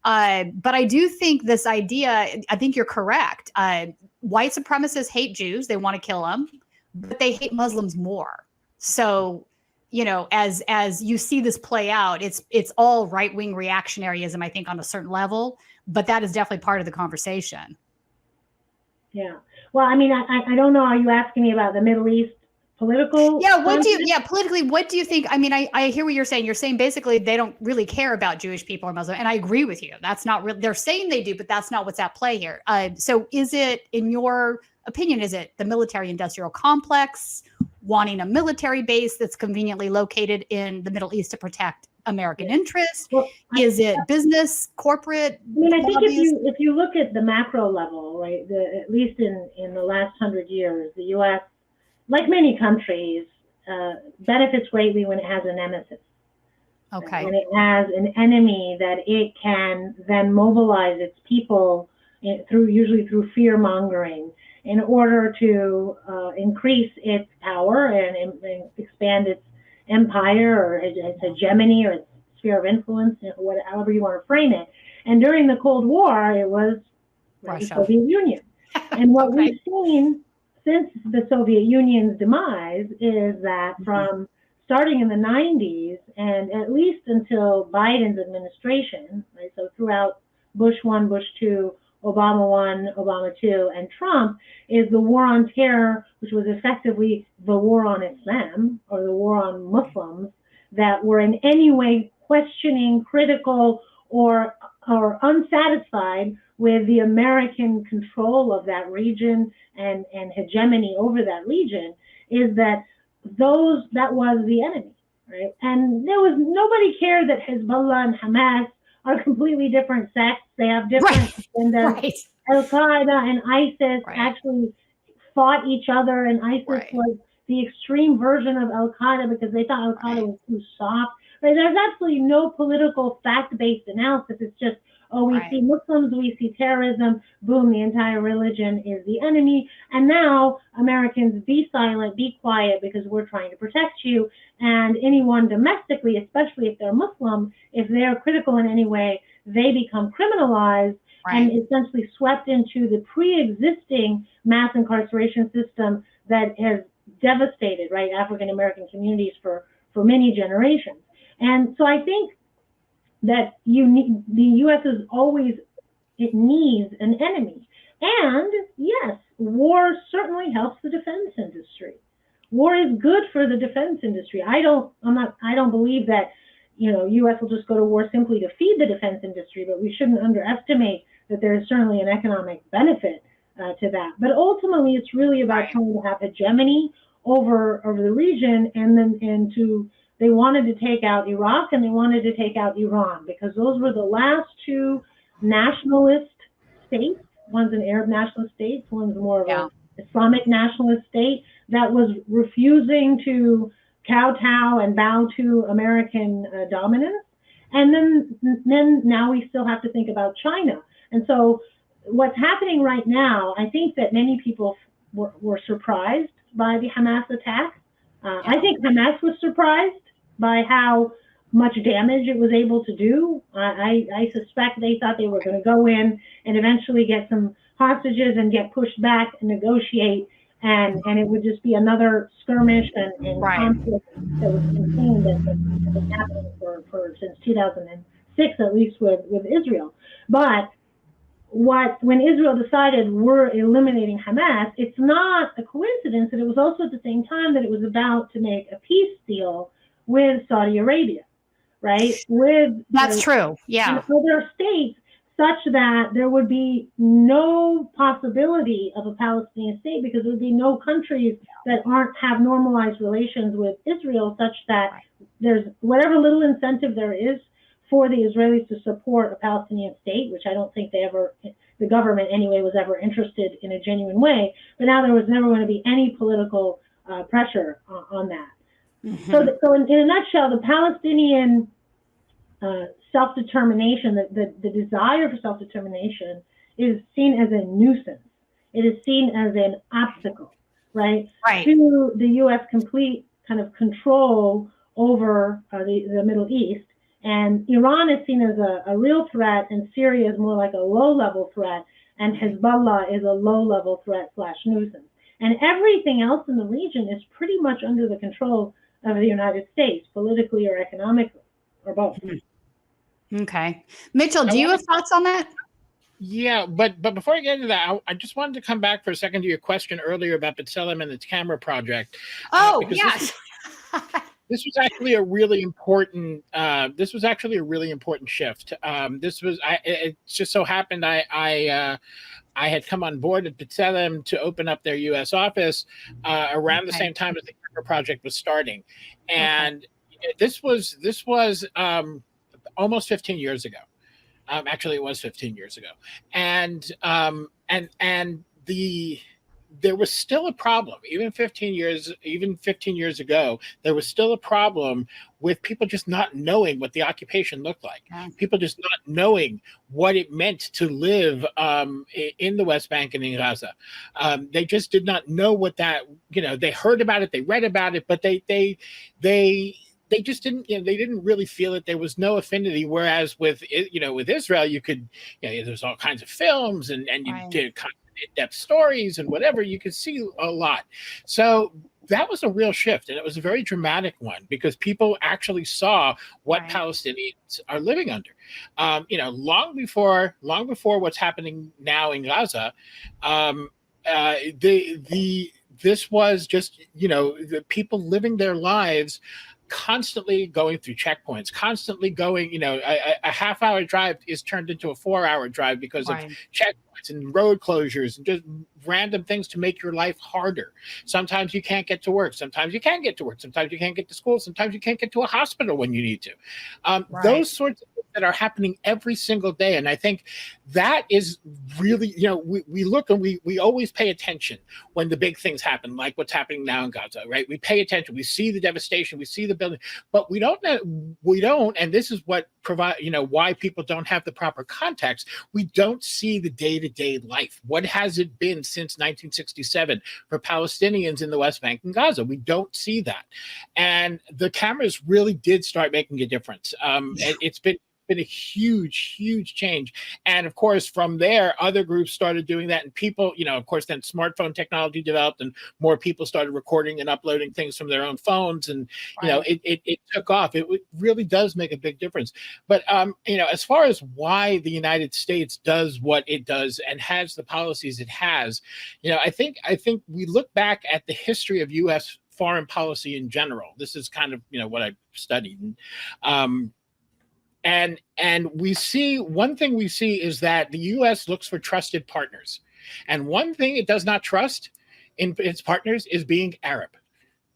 But I do think this idea, I think you're correct. White supremacists hate Jews. They want to kill them, but they hate Muslims more. So, as you see this play out, it's all right-wing reactionaryism, I think, on a certain level, but that is definitely part of the conversation. Yeah. Well, I mean, I don't know. Are you asking me about the Middle East political? Yeah. Politically, what do you think? I mean, I hear what you're saying. You're saying basically they don't really care about Jewish people or Muslim. And I agree with you. That's not real. They're saying they do, but that's not what's at play here. So is it, in your opinion, is it the military industrial complex wanting a military base that's conveniently located in the Middle East to protect American interests? Well, is it business, corporate? I mean, I think if you look at the macro level, right, at least in the last 100 years, the U.S., like many countries, benefits greatly when it has a nemesis. Okay. When it has an enemy that it can then mobilize its people usually through fear mongering, in order to increase its power and expand its empire or its hegemony or its sphere of influence, however you want to frame it. And during the Cold War, it was the Soviet Union. And what we've seen since the Soviet Union's demise is that from starting in the 90s and at least until Biden's administration, right, so throughout Bush 1, Bush 2, Obama 1, Obama 2, and Trump, is the war on terror, which was effectively the war on Islam or the war on Muslims that were in any way questioning, critical, or unsatisfied with the American control of that region and hegemony over that region, is that that was the enemy, right? And nobody cared that Hezbollah and Hamas are completely different sects. They have different agendas. Right. Al-Qaeda and ISIS Right. actually fought each other, and ISIS was the extreme version of Al-Qaeda because they thought Al-Qaeda was too soft. Right? There's absolutely no political fact-based analysis. It's just, oh, we see Muslims, we see terrorism, boom, the entire religion is the enemy. And now Americans, be silent, be quiet, because we're trying to protect you. And anyone domestically, especially if they're Muslim, if they're critical in any way, they become criminalized and essentially swept into the pre-existing mass incarceration system that has devastated, right, African American communities for many generations. And so I think that the U.S. is always, it needs an enemy. And yes, war certainly helps the defense industry. War is good for the defense industry. I don't believe that, U.S. will just go to war simply to feed the defense industry, but we shouldn't underestimate that there is certainly an economic benefit to that. But ultimately, it's really about trying to have hegemony over the region, they wanted to take out Iraq and they wanted to take out Iran, because those were the last two nationalist states. One's an Arab nationalist state, one's more of an Islamic nationalist state that was refusing to kowtow and bow to American dominance. And then now we still have to think about China. And so what's happening right now, I think that many people were surprised by the Hamas attack. I think Hamas was surprised by how much damage it was able to do. I suspect they thought they were going to go in and eventually get some hostages and get pushed back and negotiate, and it would just be another skirmish and conflict that was contained that has been happening for since 2006, at least with Israel. But when Israel decided we're eliminating Hamas, it's not a coincidence that it was also at the same time that it was about to make a peace deal with Saudi Arabia, right? That's true, yeah. And other states, such that there would be no possibility of a Palestinian state, because there would be no countries that have normalized relations with Israel, such that there's whatever little incentive there is for the Israelis to support a Palestinian state, which I don't think the government anyway was ever interested in a genuine way. But now there was never going to be any political pressure on that. Mm-hmm. So in a nutshell, the Palestinian self-determination, the desire for self-determination is seen as a nuisance. It is seen as an obstacle, right? To the U.S. complete kind of control over the Middle East. And Iran is seen as a real threat, and Syria is more like a low-level threat, and Hezbollah is a low-level threat / nuisance. And everything else in the region is pretty much under the control of the United States, politically or economically, or both. Okay. Mitchell, do you have thoughts on that? Yeah, but before I get into that, I just wanted to come back for a second to your question earlier about B'Tselem and the camera project. Oh, yes. This was actually a really important. This was actually a really important shift. It just so happened I had come on board at B'Tselem to open up their U.S. office around the same time as the camera project was starting, and this was almost 15 years ago. Actually, it was 15 years ago, and there was still a problem. Even 15 years ago, there was still a problem with people just not knowing what the occupation looked like. People just not knowing what it meant to live in the West Bank and in Gaza. They just did not know what that. They heard about it, they read about it, but they just didn't. They didn't really feel it. There was no affinity. Whereas with Israel, you could. There's all kinds of films and you did kind of in-depth stories and whatever, you could see a lot. So that was a real shift, and it was a very dramatic one, because people actually saw what Palestinians are living under. Long before what's happening now in Gaza, this was just the people living their lives constantly going through checkpoints, constantly going, a half-hour drive is turned into a 4-hour drive because of checkpoints. boycotts and road closures and just random things to make your life harder. Sometimes you can't get to work. Sometimes you can get to work. Sometimes you can't get to school. Sometimes you can't get to a hospital when you need to. Those sorts of things that are happening every single day. And I think that is really, we look and we always pay attention when the big things happen, like what's happening now in Gaza, right? We pay attention. We see the devastation. We see the building, but we don't, and this is what why people don't have the proper context. We don't see the day-to-day life. What has it been since 1967 for Palestinians in the West Bank and Gaza? We don't see that. And the cameras really did start making a difference. It's been a huge change. And of course, from there, other groups started doing that. And people, of course, then smartphone technology developed and more people started recording and uploading things from their own phones. And, it took off. It really does make a big difference. But, as far as why the United States does what it does and has the policies it has, I think we look back at the history of U.S. foreign policy in general. This is kind of, what I've studied. And we see, one thing we see is that the U.S. looks for trusted partners. And one thing it does not trust in its partners is being Arab.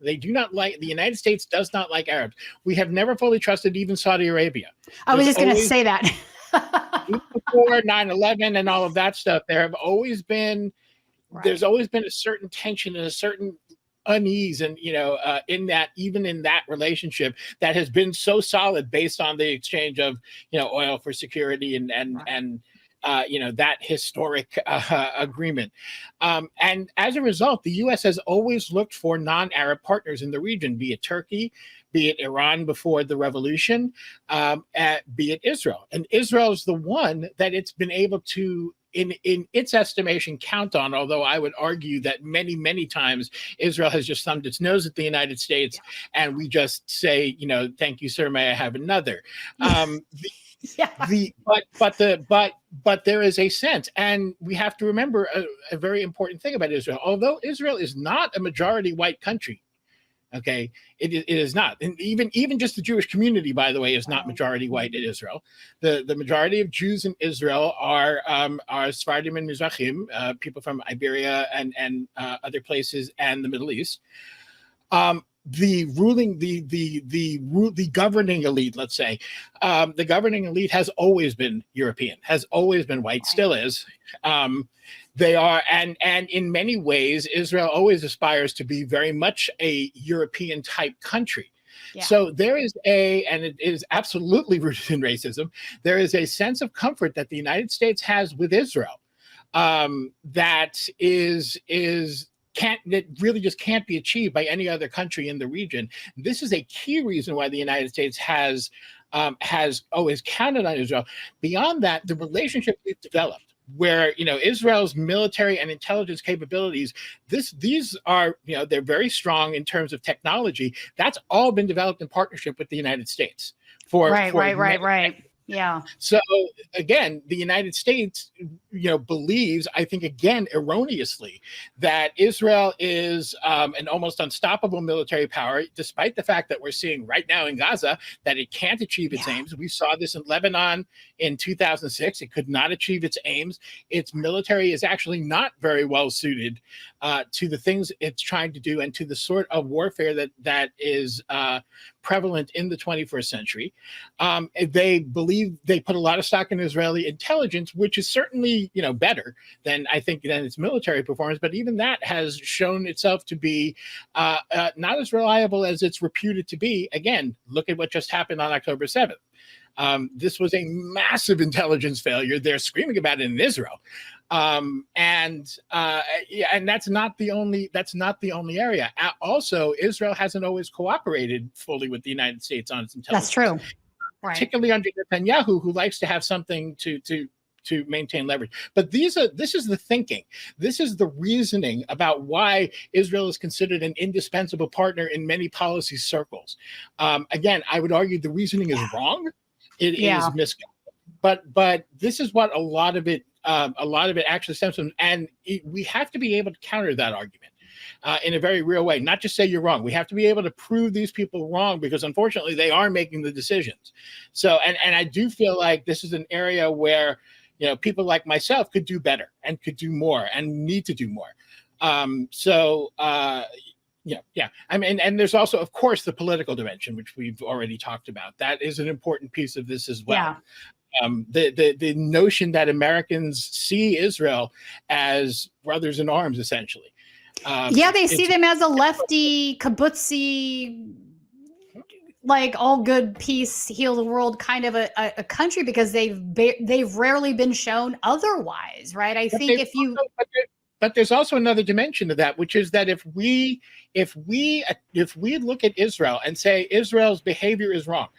They do not like, the United States does not like Arabs. We have never fully trusted even Saudi Arabia. I was just going to say that. Before 9/11 and all of that stuff, there have always been, there's always been a certain tension and a certain unease and in that relationship that has been so solid based on the exchange of oil for security and that historic agreement, and as a result the U.S. has always looked for non-Arab partners in the region, be it Turkey, be it Iran before the revolution, be it Israel. And Israel is the one that it's been able to, in its estimation, count on, although I would argue that many times Israel has just thumbed its nose at the United States, and we just say, thank you, sir, may I have another. But there is a sense, and we have to remember a very important thing about Israel. Although Israel is not a majority white country, okay, it is not. And even just the Jewish community, by the way, is not majority white in Israel. The majority of Jews in Israel are Sephardim and Mizrahim, people from Iberia and other places and the Middle East. The governing elite, let's say, the governing elite has always been European, has always been white, still is. They are, and in many ways, Israel always aspires to be very much a European type country. Yeah. So there is and it is absolutely rooted in racism, there is a sense of comfort that the United States has with Israel that really just can't be achieved by any other country in the region. This is a key reason why the United States has always counted on Israel. Beyond that, the relationship we've developed, where Israel's military and intelligence capabilities, these are they're very strong in terms of technology. That's all been developed in partnership with the United States. Right. Yeah. So again, the United States, believes, I think again, erroneously, that Israel is an almost unstoppable military power, despite the fact that we're seeing right now in Gaza that it can't achieve its aims. We saw this in Lebanon in 2006. It could not achieve its aims. Its military is actually not very well suited to the things it's trying to do and to the sort of warfare that is prevalent in the 21st century. They believe, they put a lot of stock in Israeli intelligence, which is certainly, better than its military performance. But even that has shown itself to be not as reliable as it's reputed to be. Again, look at what just happened on October 7th. This was a massive intelligence failure. They're screaming about it in Israel. And that's not the only area. Also, Israel hasn't always cooperated fully with the United States on its intelligence. That's true. Right. Particularly under Netanyahu, who likes to have something to maintain leverage. But this is the thinking. This is the reasoning about why Israel is considered an indispensable partner in many policy circles. Again, I would argue the reasoning is wrong. It is misguided. But this is what a lot of it actually stems from, and we have to be able to counter that argument in a very real way. Not just say you're wrong. We have to be able to prove these people wrong, because unfortunately they are making the decisions. So, and I do feel like this is an area where people like myself could do better and could do more and need to do more. Yeah. I mean, and there's also, of course, the political dimension, which we've already talked about. That is an important piece of this as well. Yeah. The notion that Americans see Israel as brothers in arms, essentially. They see them as a lefty, kibbutzi, like all good, peace, heal the world kind of a country, because they've rarely been shown otherwise, right? I think if you. But there's also another dimension to that, which is that if we look at Israel and say Israel's behavior is wrong,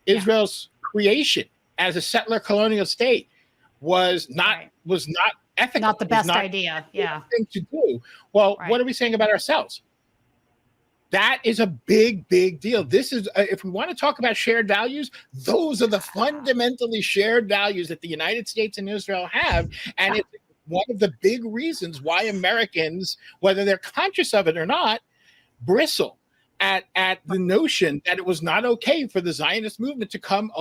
Israel's creation as a settler colonial state was not ethical, not the best idea, thing to do. Well, what are we saying about ourselves? That is a big, big deal. This is, if we want to talk about shared values, those are the fundamentally shared values that the United States and Israel have, and it's one of the big reasons why Americans, whether they're conscious of it or not, bristle at the notion that it was not okay for the Zionist movement to come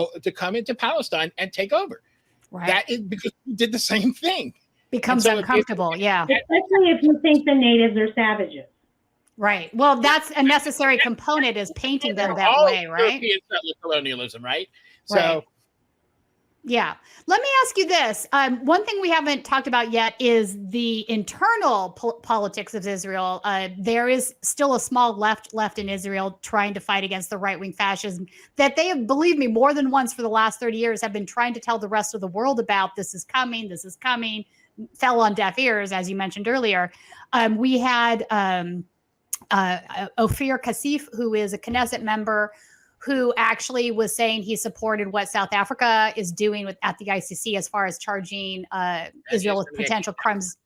into Palestine and take over. Right. That is because we did the same thing. Becomes uncomfortable, Especially if you think the natives are savages. Right. Well, that's a necessary component, is painting them that way, right? European settler colonialism, right? So. Yeah. Let me ask you this. One thing we haven't talked about yet is the internal politics of Israel. There is still a small left in Israel trying to fight against the right-wing fascism that they have, believe me, more than once for the last 30 years have been trying to tell the rest of the world about. This is coming, fell on deaf ears, as you mentioned earlier. We had Ophir Kassif, who is a Knesset member, who actually was saying he supported what South Africa is doing at the ICC as far as charging Israel with potential crimes.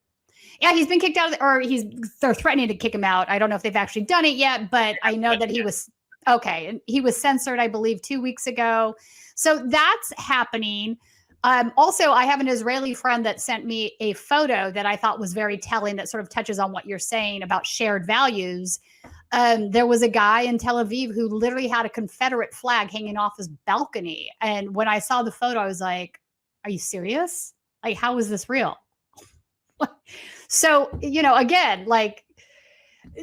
Yeah, he's been kicked out, they're threatening to kick him out. I don't know if they've actually done it yet, but I know that he was censored, I believe, 2 weeks ago. So that's happening. Also, I have an Israeli friend that sent me a photo that I thought was very telling, that sort of touches on what you're saying about shared values. There was a guy in Tel Aviv who literally had a Confederate flag hanging off his balcony. And when I saw the photo, I was like, are you serious? Like, how is this real? So, again, like,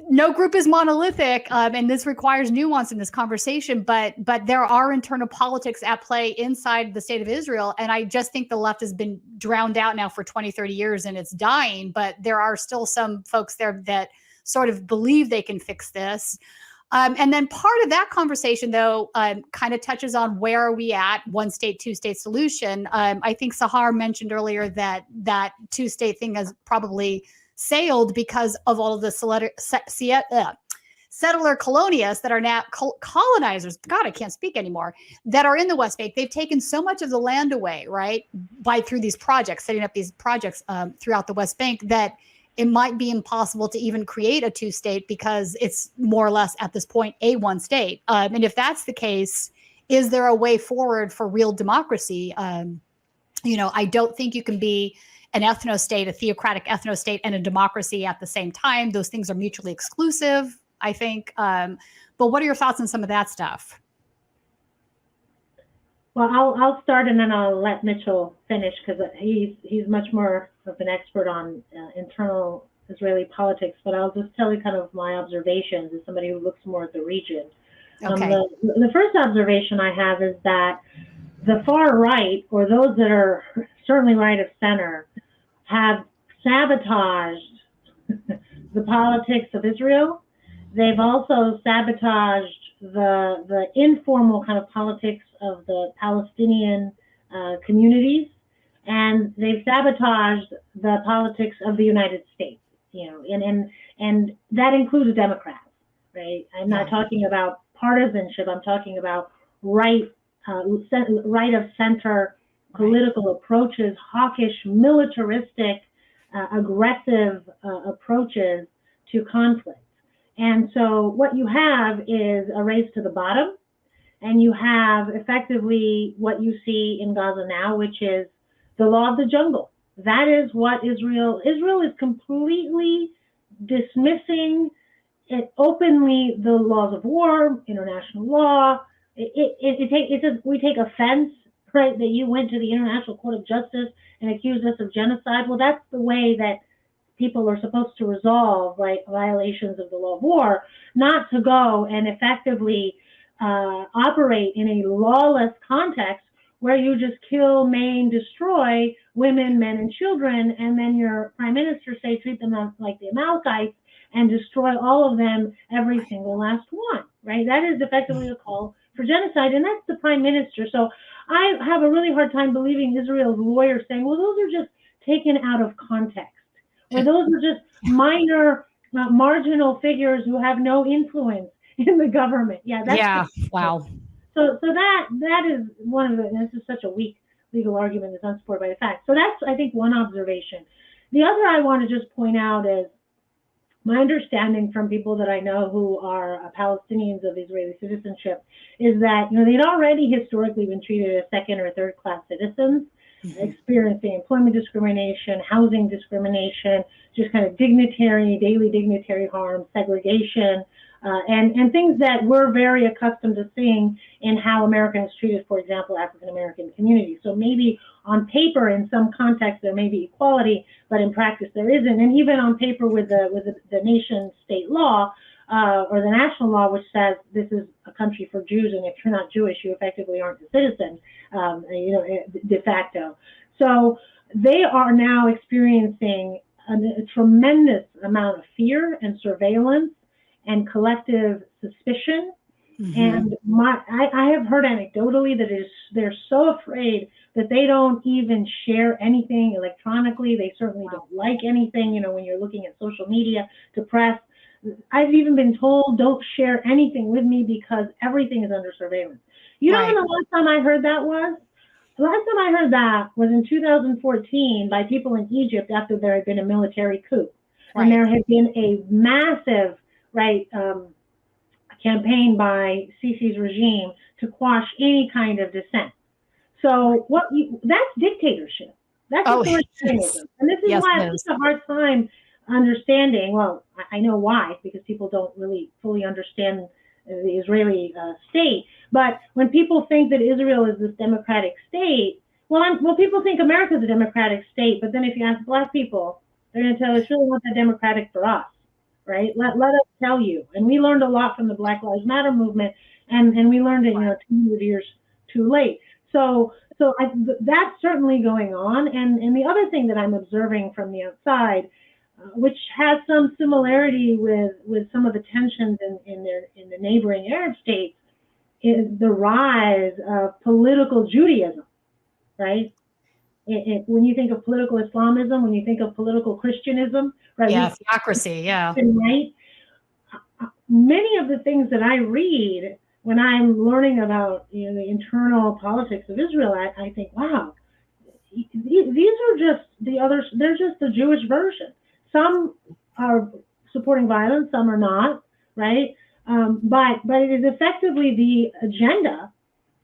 no group is monolithic, and this requires nuance in this conversation, but there are internal politics at play inside the state of Israel. And I just think the left has been drowned out now for 20, 30 years, and it's dying. But there are still some folks there that sort of believe they can fix this. And then part of that conversation, though, kind of touches on where are we at, one state, two state solution. I think Sahar mentioned earlier that two state thing has probably sailed because of all of the settler colonialists that are now colonizers. God, I can't speak anymore. That are in the West Bank. They've taken so much of the land away, right, through these projects, setting up these projects throughout the West Bank, that it might be impossible to even create a two state, because it's more or less at this point a one state. And if that's the case, is there a way forward for real democracy? I don't think you can be an ethno-state, a theocratic ethno-state, and a democracy at the same time. Those things are mutually exclusive, I think. But what are your thoughts on some of that stuff? Well, I'll start, and then I'll let Mitchell finish, because he's much more of an expert on internal Israeli politics. But I'll just tell you kind of my observations as somebody who looks more at the region. Okay. The first observation I have is that the far right, or those that are certainly right of center, have sabotaged the politics of Israel. They've also sabotaged the informal kind of politics of the Palestinian communities, and they've sabotaged the politics of the United States. And that includes Democrats, right? I'm not talking about partisanship. I'm talking about right of center political approaches, hawkish, militaristic, aggressive approaches to conflict. And so what you have is a race to the bottom, and you have effectively what you see in Gaza now, which is the law of the jungle. That is what Israel is completely dismissing it openly, the laws of war, international law. We take offense right, that you went to the International Court of Justice and accused us of genocide. Well, that's the way that people are supposed to resolve, right, violations of the law of war, not to go and effectively operate in a lawless context where you just kill, maim, destroy women, men, and children, and then your prime minister say treat them like the Amalekites and destroy all of them, every single last one, right? That is effectively a call for genocide, and that's the prime minister. So I have a really hard time believing Israel's lawyers saying, well, those are just taken out of context, or those are just minor, marginal figures who have no influence in the government. Yeah, that's wow. So that is one of the, and this is such a weak legal argument that's unsupported by the facts. So that's, I think, one observation. The other I want to just point out is my understanding from people that I know who are Palestinians of Israeli citizenship is that, you know, they'd already historically been treated as second or third class citizens, experiencing employment discrimination, housing discrimination, just kind of daily dignitary harm, segregation, and things that we're very accustomed to seeing in how America has treated, for example, African-American communities. So maybe on paper, in some context, there may be equality, but in practice there isn't. And even on paper with the nation state law, or the national law, which says this is a country for Jews, and if you're not Jewish, you effectively aren't a citizen, you know, de facto. So they are now experiencing a tremendous amount of fear and surveillance and collective suspicion. And I have heard anecdotally that they're so afraid that they don't even share anything electronically. They certainly don't like anything, you know, when you're looking at social media to press. I've even been told, don't share anything with me because everything is under surveillance. You know when the last time I heard that was? The last time I heard that was in 2014 by people in Egypt after there had been a military coup. And there had been a massive, campaign by Sisi's regime to quash any kind of dissent. So that's dictatorship. That's authoritarianism. And this is why I have such a hard time understanding. Well, I know why, because people don't really fully understand the Israeli state. But when people think that Israel is this democratic state, well, people think America is a democratic state. But then if you ask Black people, they're going to tell you it's really not that democratic for us. Right? Let us tell you. And we learned a lot from the Black Lives Matter movement, and we learned it, 200 years too late. So that's certainly going on. And the other thing that I'm observing from the outside, which has some similarity with some of the tensions in the neighboring Arab states, is the rise of political Judaism, right? When you think of political Islamism, when you think of political Christianism, right? Yeah, theocracy, right? Many of the things that I read when I'm learning about the internal politics of Israel, I think, wow, these are just the others. They're just the Jewish version. Some are supporting violence, some are not, right? But it is effectively the agenda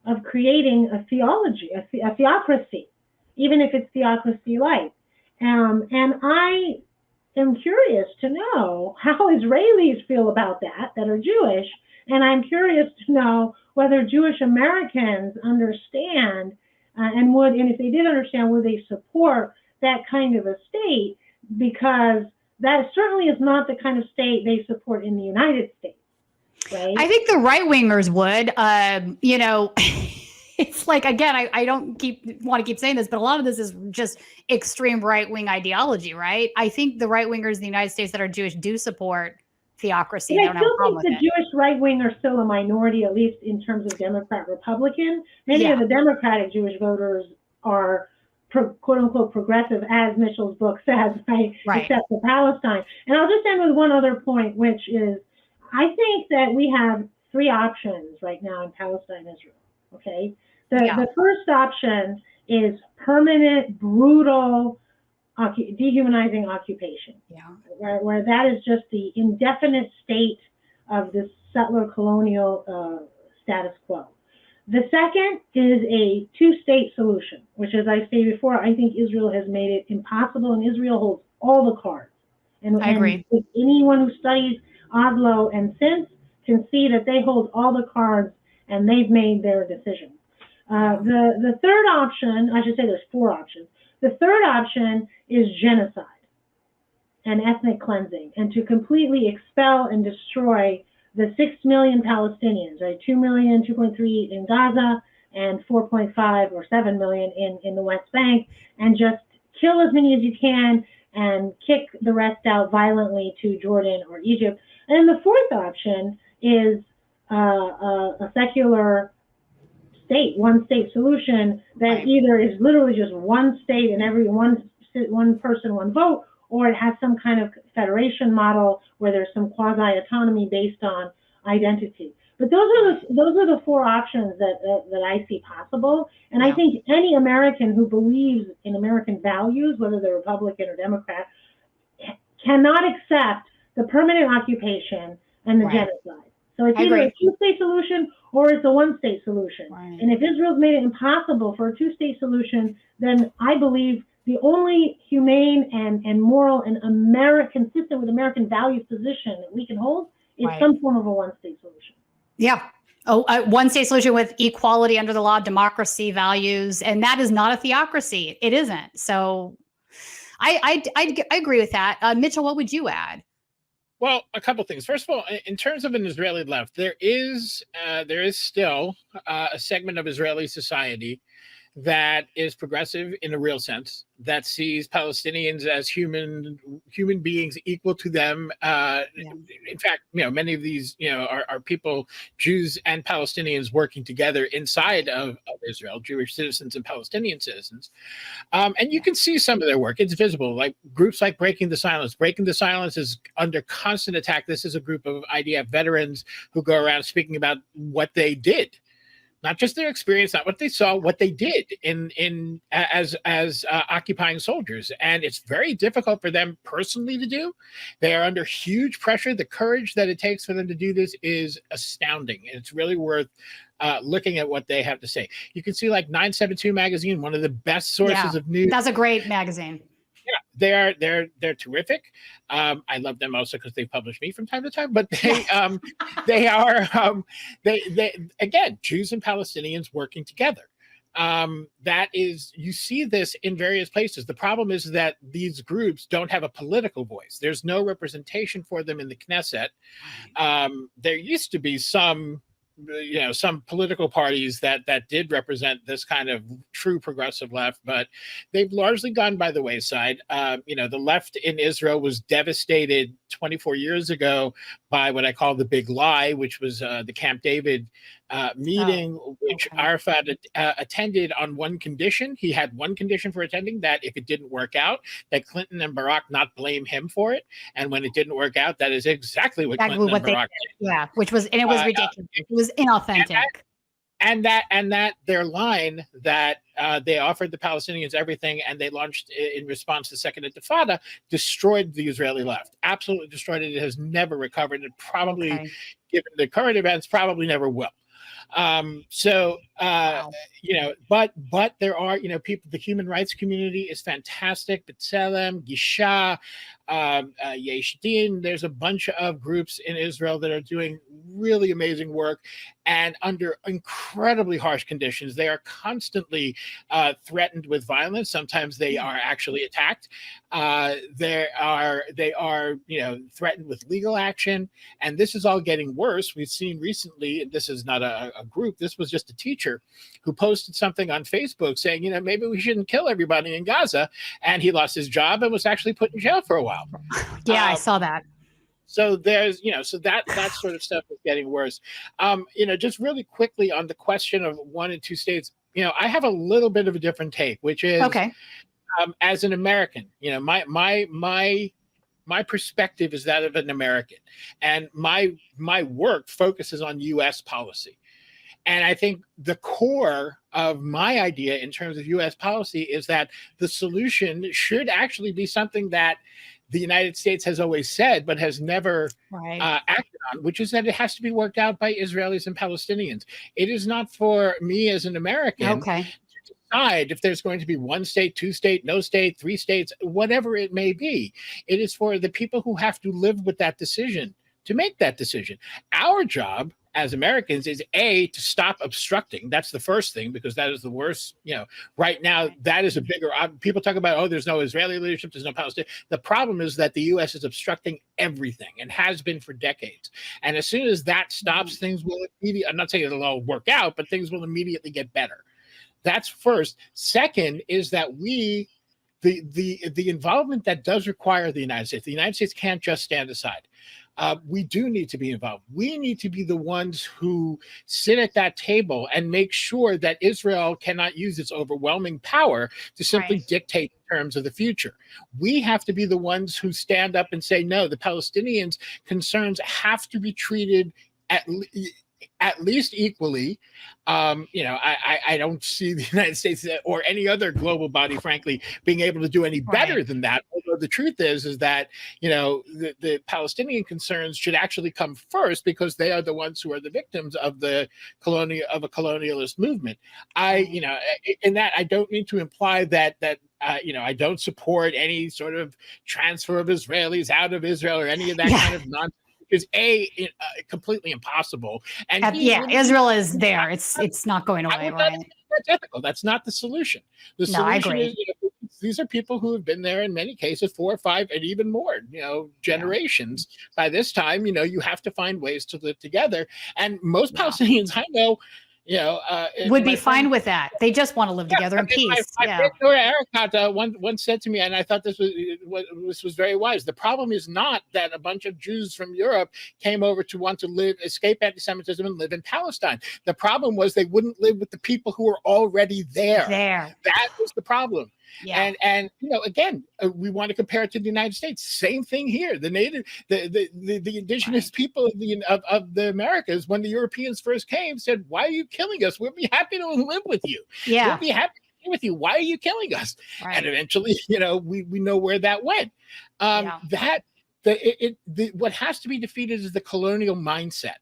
of creating a theology, a theocracy, even if it's theocracy light. And I am curious to know how Israelis feel about that are Jewish. And I'm curious to know whether Jewish Americans understand, and if they did understand, would they support that kind of a state? Because that certainly is not the kind of state they support in the United States, right? I think the right-wingers would, it's like, again, I don't want to keep saying this, but a lot of this is just extreme right-wing ideology, right? I think the right-wingers in the United States that are Jewish do support theocracy. I still think the Jewish right-wing are still a minority, at least in terms of Democrat-Republican. Many of the Democratic Jewish voters are quote-unquote progressive, as Mitchell's book says, right? Except for Palestine. And I'll just end with one other point, which is I think that we have three options right now in Palestine, Israel, okay? The first option is permanent, brutal, dehumanizing occupation, where that is just the indefinite state of this settler colonial status quo. The second is a two-state solution, which, as I stated before, I think Israel has made it impossible, and Israel holds all the cards. And I agree. And anyone who studies Oslo and since can see that they hold all the cards and they've made their decision. The third option, I should say there's four options. The third option is genocide and ethnic cleansing, and to completely expel and destroy the 6 million Palestinians, right? 2 million, 2.3 in Gaza, and 4.5 or 7 million in the West Bank, and just kill as many as you can and kick the rest out violently to Jordan or Egypt. And the fourth option is a secular state, one state solution that either is literally just one state and every one person, one vote, or it has some kind of federation model where there's some quasi-autonomy based on identity. But those are the four options that I see possible. And I think any American who believes in American values, whether they're Republican or Democrat, cannot accept the permanent occupation and the genocide. So it's either a two-state solution or it's a one-state solution. And if Israel's made it impossible for a two-state solution, then I believe the only humane and moral and consistent with American values position that we can hold is some form of a one-state solution. Yeah. One state solution with equality under the law, democracy, values, and that is not a theocracy. It isn't. So I agree with that. Mitchell, what would you add? Well, a couple things. First of all, in terms of an Israeli left, there is still a segment of Israeli society that is progressive in a real sense, that sees Palestinians as human beings equal to them. In fact, many of these, are people, Jews and Palestinians working together inside of Israel, Jewish citizens and Palestinian citizens. And you can see some of their work. It's visible, like groups like Breaking the Silence. Breaking the Silence is under constant attack. This is a group of IDF veterans who go around speaking about what they did. Not just their experience, not what they saw, what they did as occupying soldiers. And it's very difficult for them personally to do. They are under huge pressure. The courage that it takes for them to do this is astounding. It's really worth looking at what they have to say. You can see like 972 magazine, one of the best sources of news. That's a great magazine. Yeah, they're terrific. I love them also because they publish me from time to time. But they again, Jews and Palestinians working together. That is, you see this in various places. The problem is that these groups don't have a political voice. There's no representation for them in the Knesset. There used to be some political parties that did represent this kind of true progressive left, but they've largely gone by the wayside. The left in Israel was devastated 24 years ago by what I call the big lie, which was the Camp David meeting, which Arafat attended on one condition. He had one condition for attending, that if it didn't work out, that Clinton and Barack not blame him for it. And when it didn't work out, that is exactly what Clinton and Barack did. Yeah, which was, and it was ridiculous. It was inauthentic. And that their line that they offered the Palestinians everything and they launched in response to the Second Intifada destroyed the Israeli left. Absolutely destroyed it. It has never recovered. It probably, given the current events, probably never will. But there are, people, the human rights community is fantastic. B'Tselem, Gisha, Yesh Din. There's a bunch of groups in Israel that are doing really amazing work, and under incredibly harsh conditions. They are constantly threatened with violence. Sometimes they are actually attacked. They are threatened with legal action, and this is all getting worse. We've seen recently, this is not a group, this was just a teacher who posted something on Facebook saying, maybe we shouldn't kill everybody in Gaza, and he lost his job and was actually put in jail for a while. Yeah, I saw that. So there's, so that sort of stuff is getting worse. Just really quickly on the question of 1 and 2 states, I have a little bit of a different take, which is, as an American, my perspective is that of an American, and my work focuses on U.S. policy. And I think the core of my idea in terms of U.S. policy is that the solution should actually be something that the United States has always said, but has never acted on, which is that it has to be worked out by Israelis and Palestinians. It is not for me as an American to decide if there's going to be 1 state, 2 state, no state, 3 states, whatever it may be. It is for the people who have to live with that decision to make that decision. Our job as Americans is to stop obstructing. That's the first thing, because that is the worst. Right now, that is a bigger. People talk about, oh, there's no Israeli leadership, there's no Palestinian. The problem is that the U.S. is obstructing everything and has been for decades. And as soon as that stops, things will immediately. I'm not saying it'll all work out, but things will immediately get better. That's first. Second is that the involvement that does require the United States can't just stand aside. We do need to be involved. We need to be the ones who sit at that table and make sure that Israel cannot use its overwhelming power to simply dictate the terms of the future. We have to be the ones who stand up and say, no, the Palestinians' concerns have to be treated at least equally. I don't see the United States or any other global body, frankly, being able to do any better than that. Although the truth is that, the Palestinian concerns should actually come first, because they are the ones who are the victims of a colonialist movement. In that, I don't mean to imply that I don't support any sort of transfer of Israelis out of Israel or any of that kind of nonsense. Is completely impossible, and Israel is there. It's not going away, right? That's ethical. That's not the solution. The solution I agree. is these are people who have been there in many cases 4 or 5 and even more, generations. By this time, you have to find ways to live together, and most Palestinians I know. Would be fine with that. They just want to live together in peace. My friend Eric once said to me, and I thought this was very wise. The problem is not that a bunch of Jews from Europe came over to want to escape anti-Semitism and live in Palestine. The problem was they wouldn't live with the people who were already there. That was the problem. Yeah. And again, we want to compare it to the United States. Same thing here. The indigenous people of the Americas, when the Europeans first came, said, "Why are you killing us? We'll be happy to live with you. We'll be happy to live with you. Why are you killing us?" And eventually, we know where that went. What has to be defeated is the colonial mindset.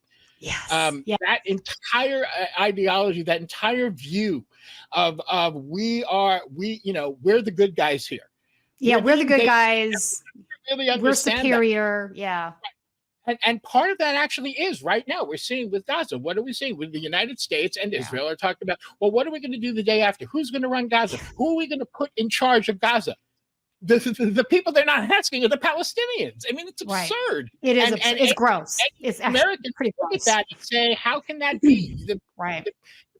That entire ideology, that entire view of we're the good guys here. We're the good guys. We're superior. And part of that actually is right now we're seeing with Gaza. What are we seeing? With the United States and Israel are talking about, well, what are we going to do the day after? Who's going to run Gaza? Who are we going to put in charge of Gaza? The people they're not asking are the Palestinians. I mean, it's absurd. It is. It's gross. It's Americans pretty gross. Look at that and say, how can that be? The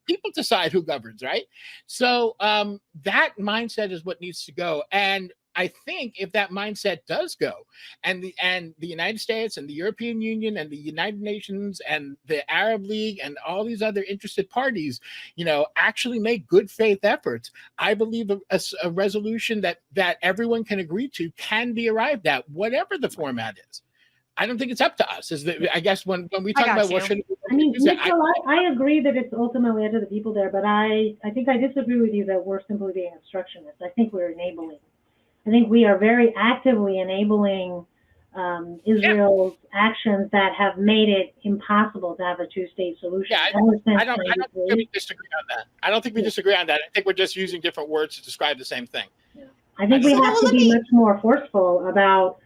people decide who governs, right? So that mindset is what needs to go. And I think if that mindset does go, and the United States and the European Union and the United Nations and the Arab League and all these other interested parties, actually make good faith efforts, I believe a resolution that everyone can agree to can be arrived at, whatever the format is. I don't think it's up to us. I guess when we talk about what should I agree that it's ultimately up to the people there, but I think I disagree with you that we're simply being obstructionists. I think we're enabling. I think we are very actively enabling Israel's actions that have made it impossible to have a two-state solution. I don't think we disagree on that. I don't think we disagree on that. I think we're just using different words to describe the same thing. I think we have to be much more forceful about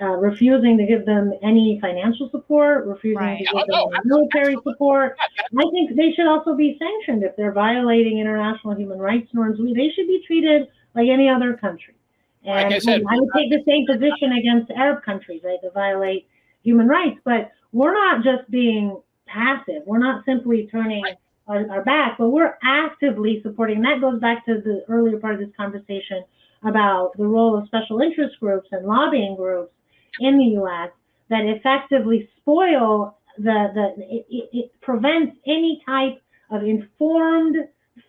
refusing to give them any financial support, refusing to give them military support. I think they should also be sanctioned if they're violating international human rights norms. They should be treated like any other country. And I would take the same position against Arab countries, right, that violate human rights. But we're not just being passive. We're not simply turning our back, but we're actively supporting. And that goes back to the earlier part of this conversation about the role of special interest groups and lobbying groups in the U.S. that effectively spoil it prevents any type of informed,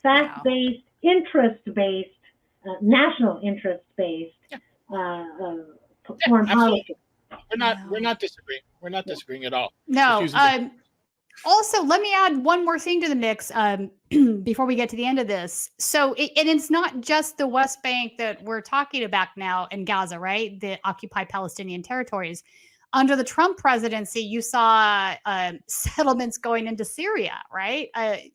fact-based, interest-based, national interest-based foreign policy. We're not disagreeing. We're not disagreeing at all. No. Also, let me add one more thing to the mix before we get to the end of this. So, and it's not just the West Bank that we're talking about now in Gaza, right? The occupied Palestinian territories. Under the Trump presidency, you saw settlements going into Syria, right? I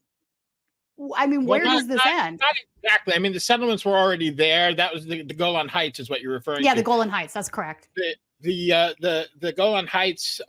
mean, where does this end? Not exactly. I mean, the settlements were already there. That was the Golan Heights is what you're referring to. Yeah, the Golan Heights. That's correct. the Golan Heights,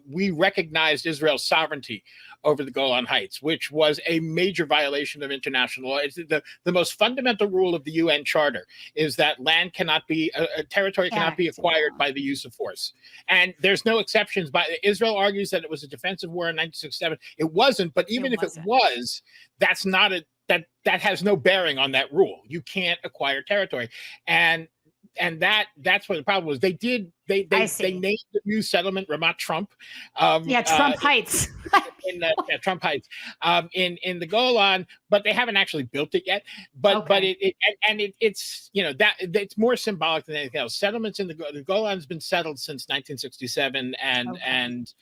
we recognized Israel's sovereignty over the Golan Heights, which was a major violation of international law. It's the most fundamental rule of the UN Charter is that land cannot be a territory cannot be acquired by the use of force, and there's no exceptions. Israel argues that it was a defensive war in 1967. It wasn't, but even if it was, that's not that has no bearing on that rule. You can't acquire territory, and that's what the problem was. They named the new settlement Ramat Trump. Trump Heights. Trump Heights in the Golan, but they haven't actually built it yet. But it's it's more symbolic than anything else. Settlements in the Golan's been settled since 1967, and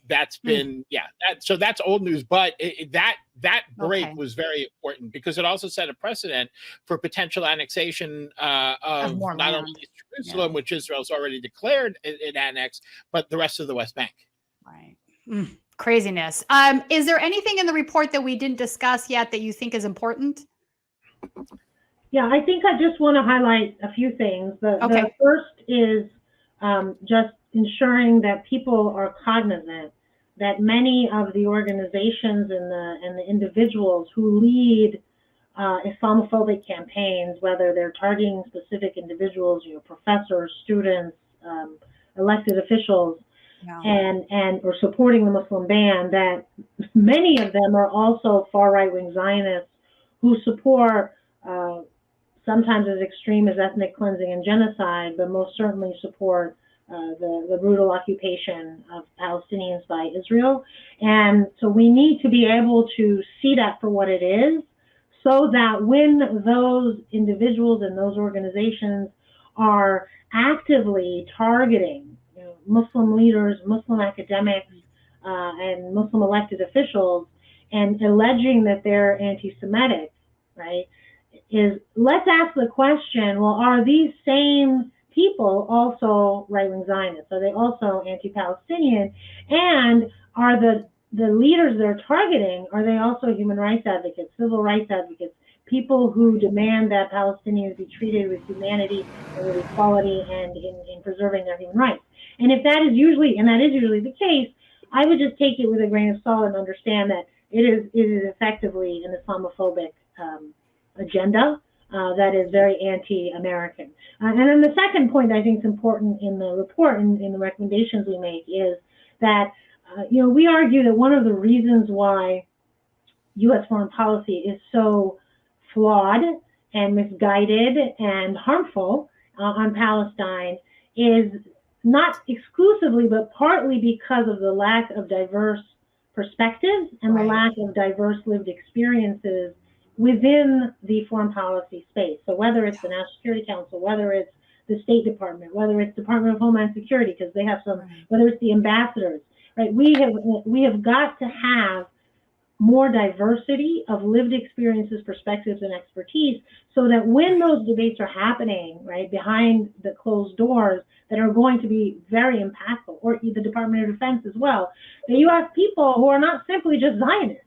that's been so that's old news. But that break was very important because it also set a precedent for potential annexation of not only Jerusalem, which Israel's already declared it annexed, but the rest of the West Bank. Right. Craziness. Is there anything in the report that we didn't discuss yet that you think is important? Yeah, I think I just want to highlight a few things. The first is just ensuring that people are cognizant that many of the organizations and the individuals who lead Islamophobic campaigns, whether they're targeting specific individuals, professors, students, elected officials, or supporting the Muslim ban, that many of them are also far right-wing Zionists who support sometimes as extreme as ethnic cleansing and genocide, but most certainly support the brutal occupation of Palestinians by Israel. And so we need to be able to see that for what it is, so that when those individuals and those organizations are actively targeting Muslim leaders, Muslim academics, and Muslim elected officials, and alleging that they're anti-Semitic, right, let's ask the question, well, are these same people also right-wing Zionists? Are they also anti-Palestinian? And are the leaders they're targeting, are they also human rights advocates, civil rights advocates, people who demand that Palestinians be treated with humanity and with equality and in preserving their human rights? And if that is usually the case, I would just take it with a grain of salt and understand that it is effectively an Islamophobic agenda that is very anti-American. And then the second point that I think is important in the report and in the recommendations we make is that, we argue that one of the reasons why U.S. foreign policy is so flawed and misguided and harmful on Palestine is not exclusively, but partly because of the lack of diverse perspectives and the lack of diverse lived experiences within the foreign policy space. So whether it's the National Security Council, whether it's the State Department, whether it's Department of Homeland Security, because they have some, whether it's the ambassadors, right? We have got to have more diversity of lived experiences, perspectives, and expertise, so that when those debates are happening, right, behind the closed doors that are going to be very impactful, or the Department of Defense as well, that you have people who are not simply just Zionists,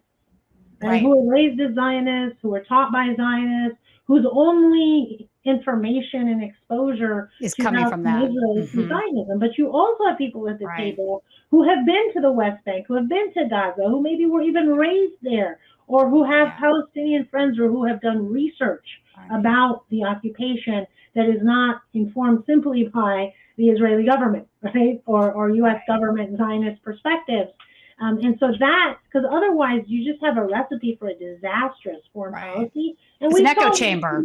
right, who are raised as Zionists, who are taught by Zionists, whose only information and exposure is coming from that. Is Zionism. But you also have people at the table who have been to the West Bank, who have been to Gaza, who maybe were even raised there, or who have Palestinian friends, or who have done research about the occupation that is not informed simply by the Israeli government, right, or U.S. government Zionist perspectives. And so that, because otherwise you just have a recipe for a disastrous foreign policy. And it's an echo chamber.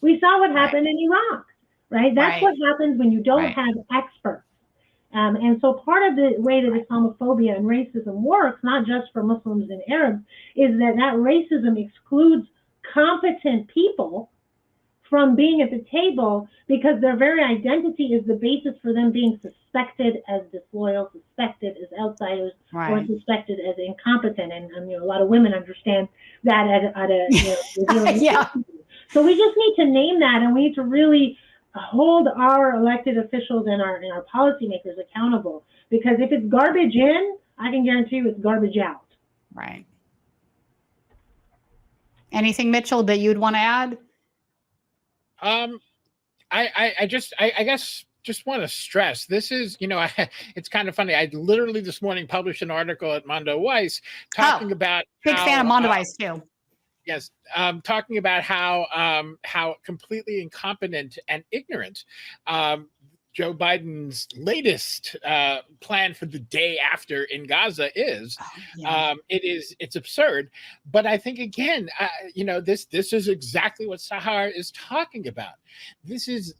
We saw what happened in Iraq, right? That's what happens when you don't have experts. And so part of the way that Islamophobia and racism works, not just for Muslims and Arabs, is that racism excludes competent people from being at the table, because their very identity is the basis for them being suspected as disloyal, suspected as outsiders, or suspected as incompetent. And a lot of women understand that at a So we just need to name that, and we need to really hold our elected officials and our policymakers accountable, because if it's garbage in, I can guarantee you it's garbage out. Right. Anything, Mitchell, that you'd want to add? I guess just want to stress this is, it's kind of funny. I literally this morning published an article at Mondo Weiss talking about big fan of Mondo Weiss too. Yes, talking about how completely incompetent and ignorant Joe Biden's latest plan for the day after in Gaza is. It's absurd. But I think, again, this is exactly what Sahar is talking about. This is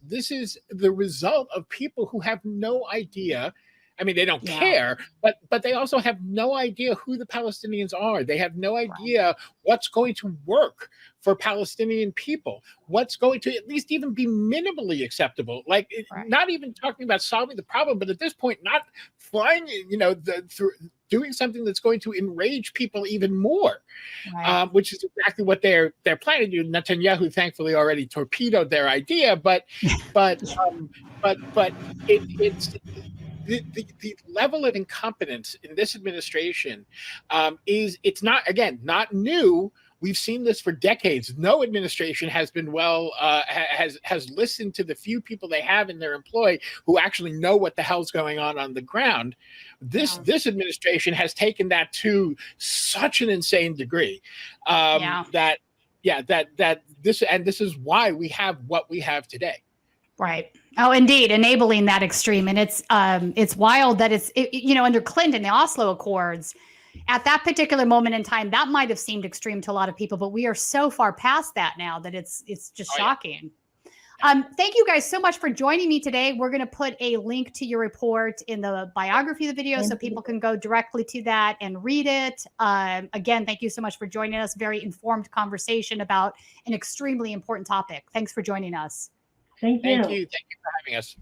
the result of people who have no idea. I mean, they don't care, but they also have no idea who the Palestinians are. They have no idea what's going to work for Palestinian people, what's going to at least even be minimally acceptable. Like, not even talking about solving the problem, but at this point, not flying, doing something that's going to enrage people even more, which is exactly what they're planning to do. Netanyahu, thankfully, already torpedoed their idea, but it's. The level of incompetence in this administration it's not new. We've seen this for decades. No administration has been has listened to the few people they have in their employ who actually know what the hell's going on the ground. This administration has taken that to such an insane degree that this is why we have what we have today. Right. Oh, indeed, enabling that extreme, and it's wild that it's under Clinton, the Oslo Accords, at that particular moment in time, that might have seemed extreme to a lot of people, but we are so far past that now that it's just shocking. Thank you guys so much for joining me today. We're going to put a link to your report in the biography of the video so people can go directly to that and read it. Again, thank you so much for joining us. Very informed conversation about an extremely important topic. Thanks for joining us. Thank you. Thank you for having us.